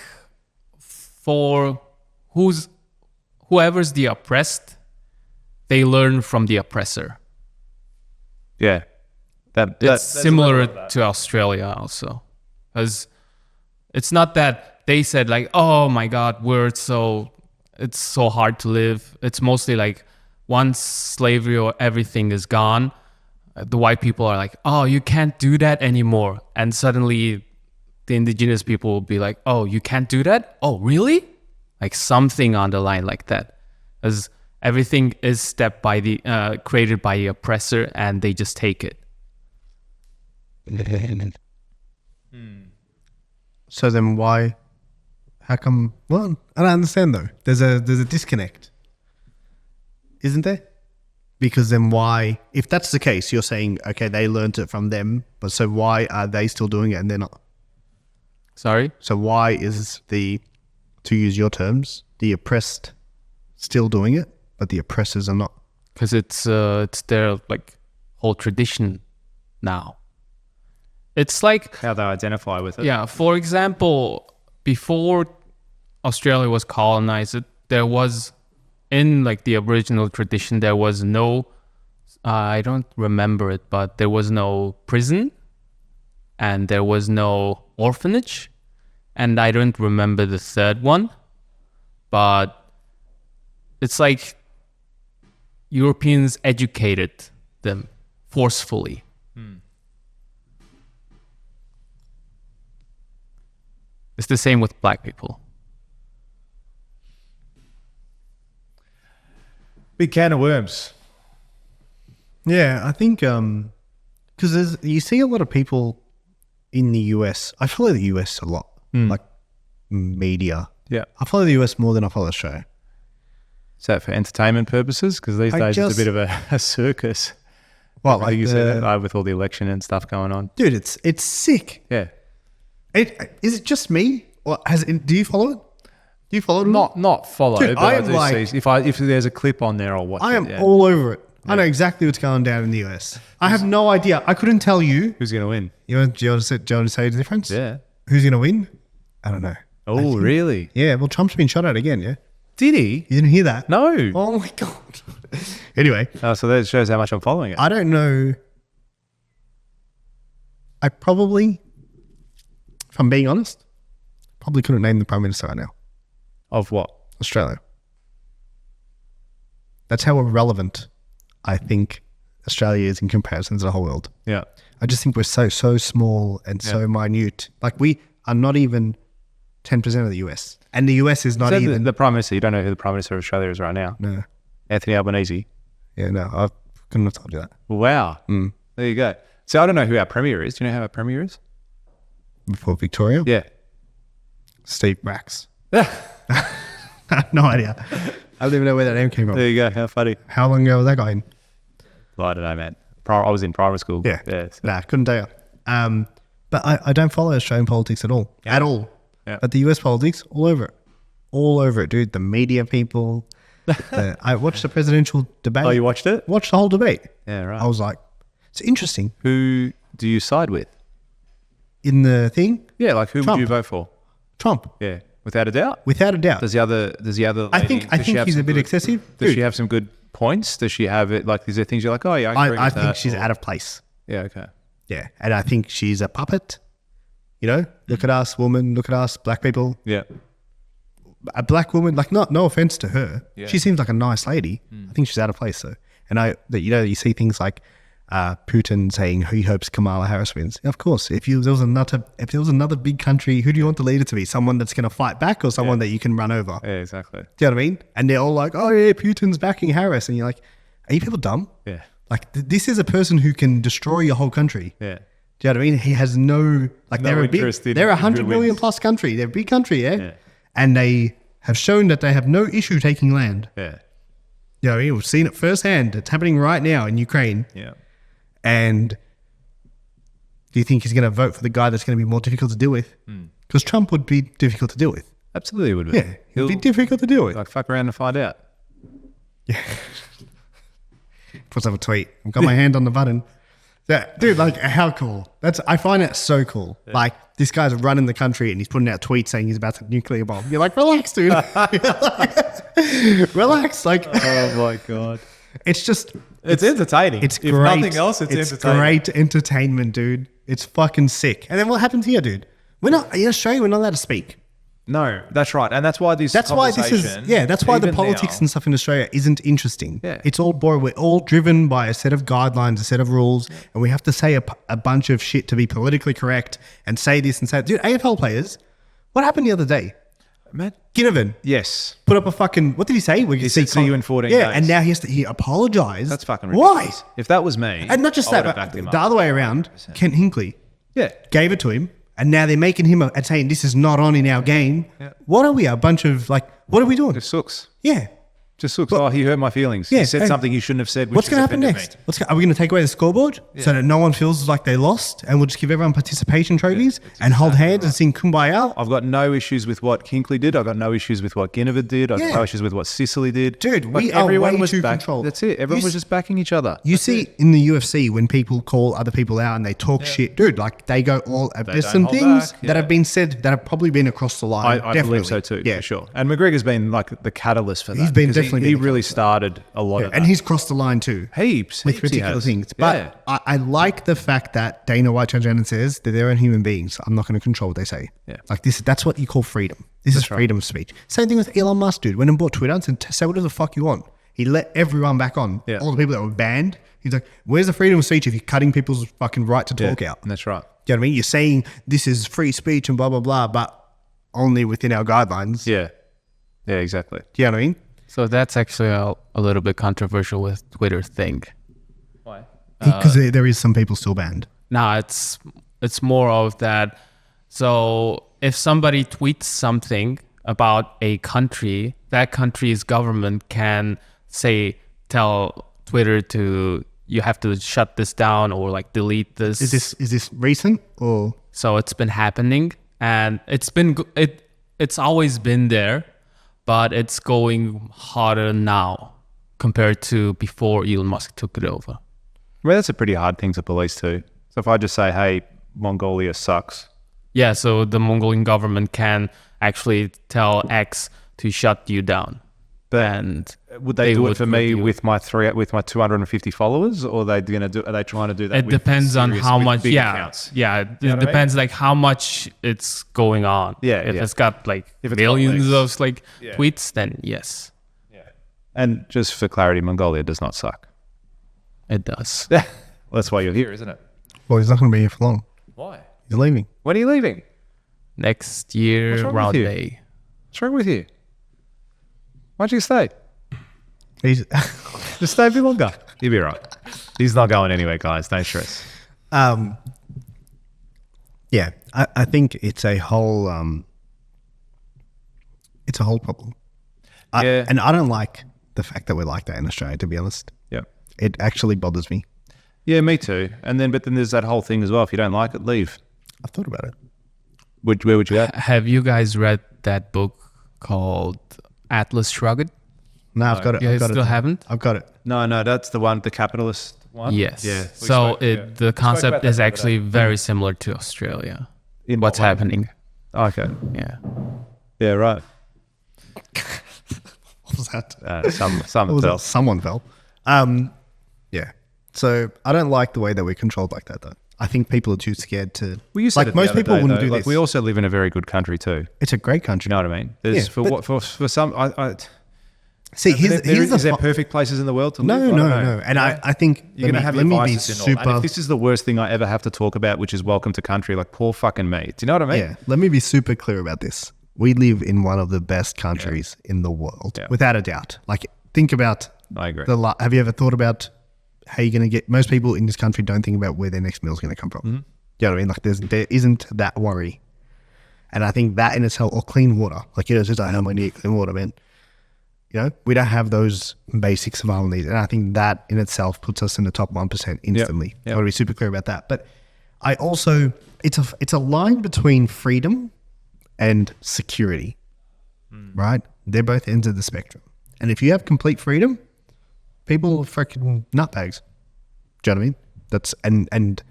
for whoever's the oppressed, they learn from the oppressor. Yeah. It's similar to Australia also. Because it's not that they said like, oh my God, it's so hard to live. It's mostly like once slavery or everything is gone, the white people are like, oh, you can't do that anymore. And suddenly the indigenous people will be like, oh, you can't do that? Oh, really? Like something on the line like that. As everything is created by the oppressor and they just take it. So then why, how come, well, I don't understand though. There's a disconnect, isn't there? Because then why, if that's the case, you're saying, okay, they learned it from them, but so why are they still doing it and they're not? Sorry? So why is to use your terms, the oppressed still doing it, but the oppressors are not? Because it's their like whole tradition now. It's like how they identify with it. Yeah, for example, before Australia was colonized, there was in like the Aboriginal tradition, there was no, I don't remember it, but there was no prison and there was no orphanage. And I don't remember the third one, but it's like Europeans educated them forcefully. It's the same with black people. Big can of worms. Yeah, I think because you see a lot of people in the US. I follow the US a lot, like media. Yeah. I follow the US more than I follow Australia. Is that for entertainment purposes? Because these days it's a bit of a circus. Well, Like you said, with all the election and stuff going on. dude, it's sick. Yeah. Is it just me, or do you follow it? Do you follow it? Not follow, Dude, but I I am do like- see if there's a clip on there, I'll watch I am it. Yeah. all over it. I know exactly what's going down in the US. I have no idea. I couldn't tell you. Who's going to win? Do you want to say the difference? Yeah. Who's going to win? I don't know. Oh, really? Yeah, well, Trump's been shot at again, yeah? Did he? You didn't hear that? No. Oh, my God. Anyway, So that shows how much I'm following it. I don't know. I probably, if I'm being honest, probably couldn't name the Prime Minister right now. Of what? Australia. That's how irrelevant I think Australia is in comparison to the whole world. Yeah. I just think we're so small and so minute. Like we are not even 10% of the US. And the US is not So even... the Prime Minister, you don't know who the Prime Minister of Australia is right now? No. Anthony Albanese. Yeah, no. I couldn't have told you that. Wow. There you go. So I don't know who our Premier is. Do you know who our Premier is? Before Victoria? Yeah. Steve Rax. I have no idea. I don't even know where that name came from. There you go. How funny. How long ago was that going? Well, I don't know, man. I was in primary school. Yeah. So. Nah, couldn't tell you. But I don't follow Australian politics at all. Yeah. At all. Yeah. But the US politics, all over it. All over it, dude. The media people. I watched the presidential debate. Oh, you watched it? Watched the whole debate. Yeah, right. I was like, it's interesting. Who do you side with? In the thing, Yeah, like who Trump. would you vote for? Trump. Yeah, without a doubt. Without a doubt. Does the other I lady, think does she have he's some a bit good- excessive. Does Dude, she have some good points? Does she have it, like, is there things you're like, oh yeah, I agree I with think that, she's or- out of place. Yeah, okay. Yeah. And I think she's a puppet. You know, look at us, woman, look at us, black people. Yeah. A black woman, like, no offense to her. Yeah. She seems like a nice lady. I think she's out of place though. And you see things like Putin saying he hopes Kamala Harris wins. Of course, if there was another big country, who do you want the leader to be? Someone that's going to fight back or someone that you can run over? Yeah, exactly. Do you know what I mean? And they're all like, oh yeah, Putin's backing Harris. And you're like, are you people dumb? Yeah. Like this is a person who can destroy your whole country. Yeah. Do you know what I mean? He has no, like No they're a interest in they're a who 100 million wins. plus country. They're a big country, Yeah. And they have shown that they have no issue taking land. Yeah. You know, we've seen it firsthand. It's happening right now in Ukraine. Yeah. And do you think he's going to vote for the guy that's going to be more difficult to deal with? Because Trump would be difficult to deal with. Absolutely it would be. Yeah, he'll be difficult to deal with. Like fuck around and find out. Puts up a tweet. I've got my hand on the button. Yeah, dude, like how cool. I find it so cool. Yeah. Like this guy's running the country and he's putting out tweets saying he's about to nuclear bomb. You're like, relax, dude. Relax. Like, Oh my God. it's just, It's entertaining. it's if great. nothing else, it's entertaining. Great entertainment, dude. It's fucking sick. And then what happens here, dude? We're not, in Australia, we're not allowed to speak. No, that's right. And that's why this That's why this is, that's why the even politics now- and stuff in Australia isn't interesting. Yeah. It's all boring. We're all driven by a set of guidelines, a set of rules, and we have to say a bunch of shit to be politically correct and say this and say that. Dude, AFL players, what happened the other day? Matt? Ginnivan Yes. put up a fucking, what did he say? We He said, "See you in 14 Yeah, days." and now he apologized. That's fucking Why? ridiculous. If that was me, And not just I that, would've but backed him the up. other way around, Kent Hinkley Yeah. gave it to him, and now they're making him and saying this is not on in our game. Yeah. What are we? A bunch of like, what are we doing? Just sooks. Yeah. Just sooks. Oh, he hurt my feelings. Yeah, He said and something he shouldn't have said. Which What's going to has happen offended next? me. Are we going to take away the scoreboard so that no one feels like they lost, and we'll just give everyone participation trophies and hold hands and sing Kumbaya? I've got no issues with what Kinkley did. I've got no issues with what Ginnivan did. I've got Yeah. no issues with what Sicily did. Dude, Like, we are everyone way was too back, controlled. That's it. Everyone You was s- just backing each other. You see in the UFC when people call other people out and they talk shit, dude, like they go all. There's don't some hold things back, that yeah. have been said that have probably been across the line. I Definitely. believe so too. Yeah, For sure. And McGregor's been like the catalyst for that. He's been because definitely He been the really started a lot of that. And he's crossed the line too. heaps With he ridiculous has. things. But Yeah. I like the fact that Dana White turns around and says that they're human beings. I'm not going to control what they say. Yeah. Like that's what you call freedom. This is freedom of speech. Same thing with Elon Musk, dude. Went and bought Twitter and said, say whatever the fuck you want. He let everyone back on. Yeah. All the people that were banned. He's like, where's the freedom of speech if you're cutting people's fucking right to talk out? That's right. Do you know what I mean? You're saying this is free speech and blah, blah, blah, but only within our guidelines. Yeah. Yeah, exactly. Do you know what I mean? So that's actually a little bit controversial with Twitter thing. Why? Because there is some people still banned. Nah, it's more of that. So if somebody tweets something about a country, that country's government can tell Twitter to, you have to shut this down or like delete this. Is this recent or? So it's been happening, and it's always been there, but it's going harder now compared to before Elon Musk took it over. Well, that's a pretty hard thing to police too. So if I just say, hey, Mongolia sucks. Yeah, so the Mongolian government can actually tell X to shut you down. and would they do it would for me review. with my 250 followers, or are they going to do? Are they trying to do that? It depends on how much. big Yeah, accounts? yeah. It know what I mean? depends like how much it's going on. Yeah, if yeah. it's got like If it's got millions legs. of like tweets, then yes, And just for clarity, Mongolia does not suck. it does. Well, that's why you're here, isn't it? Well, he's not going to be here for long. Why? He's leaving. When are you leaving? Next year, What's wrong with round you? May. What's wrong with you? Why'd you stay? He's Just stay a bit longer. You'll be right. He's not going anywhere, guys. Don't stress. yeah, I think it's a whole problem. Yeah. And I don't like the fact that we're like that in Australia, to be honest. Yeah. It actually bothers me. Yeah, me too. But then there's that whole thing as well. If you don't like it, leave. I've thought about it. Where would you go? Have you guys read that book called Atlas Shrugged? No, I've got it. You I've guys got still it. haven't? I've got it. No, that's the one, the capitalist one. Yes. Yeah. So We the spoke concept about that is the other actually day. very similar to Australia. In What's what way? happening? Okay. Yeah. Yeah, right. What was that? Some What was that? else. Someone fell. Yeah. So I don't like the way that we're controlled like that, though. I think people are too scared to. Well, you said like it the most other people day, wouldn't though. do Like, this. we also live in a very good country too. It's a great country. You know what I mean? There's Yeah, for some. See, here's is there the perfect places in the world to no, live? I no, don't know. no. And I think You're going to have let your me be vices and all. And super. if this is the worst thing I ever have to talk about, which is welcome to country, like poor fucking me. Do you know what I mean? Yeah, let me be super clear about this. We live in one of the best countries in the world, Yeah. without a doubt. Like, think about I agree. have you ever thought about how you're going to get? Most people in this country don't think about where their next meal is going to come from. Mm-hmm. You know what I mean? Like, there isn't that worry, and I think that in itself, or clean water. Like, it's just like, oh, I need clean water, man. You know, we don't have those basic survival needs, and I think that in itself puts us in the top 1% instantly. Yep. I want to be super clear about that. But I also, it's a line between freedom and security, right? They're both ends of the spectrum. And if you have complete freedom, people are freaking nutbags. Do you know what I mean? That's and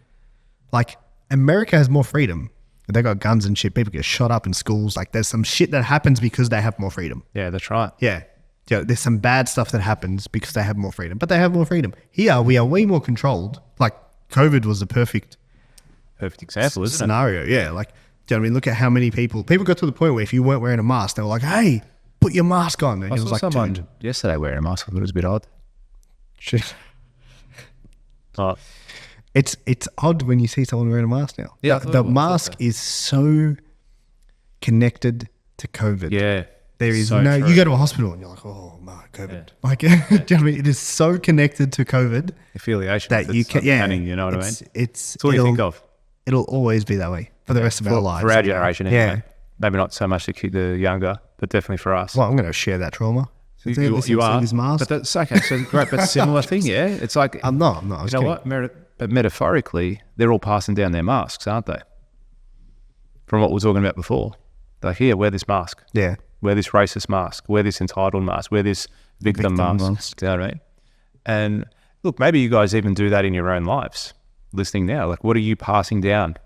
like America has more freedom. They got guns and shit. People get shot up in schools. Like, there's some shit that happens because they have more freedom. Yeah, that's right. Yeah. Yeah, there's some bad stuff that happens because they have more freedom, but they have more freedom. Here, we are way more controlled. Like, COVID was the perfect Perfect example, isn't it? scenario. Yeah. Like, do you know what I mean? Look at how many people got to the point where if you weren't wearing a mask, they were like, hey, put your mask on. And I it saw was like, someone dude, yesterday wearing a mask. I thought it was a bit odd. shit. Oh, It's odd when you see someone wearing a mask now. Yeah, I thought The it was mask is so connected to COVID. yeah. There is So no, true. you go to a hospital and you're like, oh my COVID. Like, do you know what I mean? It is so connected to COVID Affiliation that with you it's can, yeah. uncanny, you know what I mean? It's It's what you think of It'll always be that way for the rest of our lives. for our generation. Anyway. Yeah. Maybe not so much the younger, but definitely for us. Well, I'm going to share that trauma. You are. This mask. But that's okay. So great, but similar thing, yeah. It's like I'm not. I was you know kidding. what? But metaphorically, they're all passing down their masks, aren't they? From what we were talking about before, like here, wear this mask. Yeah. Wear this racist mask, wear this entitled mask, wear this victim mask. mask. You know what I mean? And look, maybe you guys even do that in your own lives, listening now. Like, what are you passing down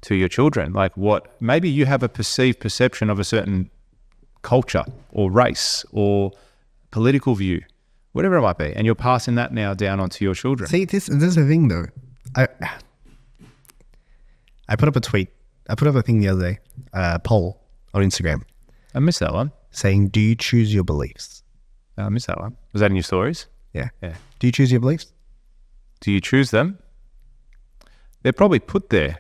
to your children? Like, what, maybe you have a perceived perception of a certain culture or race or political view, whatever it might be, and you're passing that now down onto your children. See, this is the thing, though. I put up a tweet. I put up a thing the other day, poll on Instagram, I missed that one. saying, do you choose your beliefs? I missed that one. Was that in your stories? Yeah. Yeah. Do you choose your beliefs? Do you choose them? They're probably put there,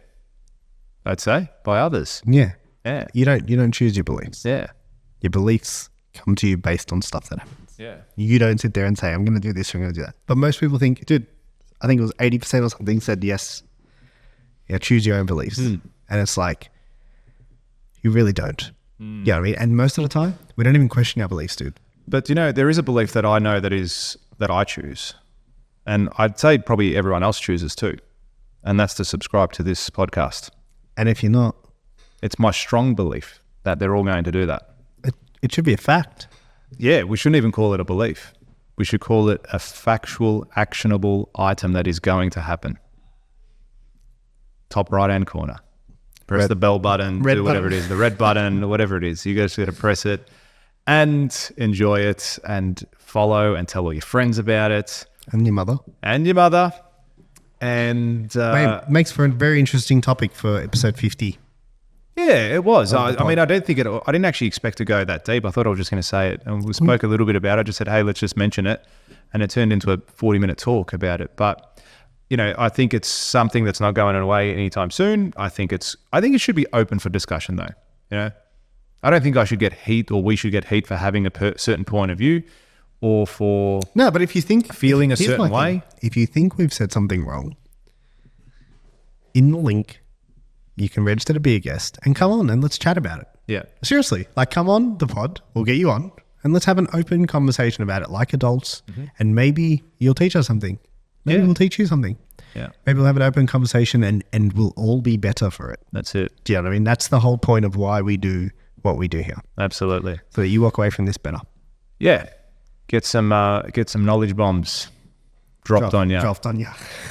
I'd say, by others. Yeah. Yeah. You don't choose your beliefs. Yeah. Your beliefs come to you based on stuff that happens. Yeah. You don't sit there and say, I'm going to do this, I'm going to do that. But most people think, dude, I think it was 80% or something said yes. Yeah, choose your own beliefs. And it's like, you really don't. You know what I mean? And most of the time, we don't even question our beliefs, dude. But, you know, there is a belief that I know that I choose. And I'd say probably everyone else chooses too. And that's to subscribe to this podcast. And if you're not, It's my strong belief that they're all going to do that. it should be a fact. Yeah, we shouldn't even call it a belief. We should call it a factual, actionable item that is going to happen. Top right-hand corner. Press Red- the bell button, red do whatever button. it is, the red button, whatever it is. You guys got to press it. and enjoy it and follow and tell all your friends about it. And your mother. And your mother. And Makes for a very interesting topic for episode 50. yeah, it was. I mean, I didn't actually expect to go that deep. I thought I was just going to say it. And we spoke a little bit about it. I just said, hey, let's just mention it. And it turned into a 40-minute talk about it. But, you know, I think it's something that's not going away anytime soon. I think it should be open for discussion, though. You know, I don't think I should get heat or we should get heat for having a certain point of view or for No, but if you think... feeling a here's certain my thing. way. If you think we've said something wrong, in the link, you can register to be a guest and come on and let's chat about it. Yeah. Seriously, like come on the pod, we'll get you on and let's have an open conversation about it like adults and maybe you'll teach us something. Maybe we'll teach you something. Yeah. Maybe we'll have an open conversation and we'll all be better for it. That's it. Do you know what I mean? That's the whole point of why we do what we do here. Absolutely. So that you walk away from this better. Yeah. Get some knowledge bombs dropped on you. Dropped on you.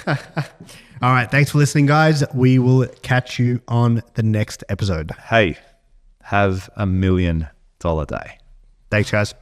All right. Thanks for listening, guys. We will catch you on the next episode. Hey, have $1 million day. Thanks, guys.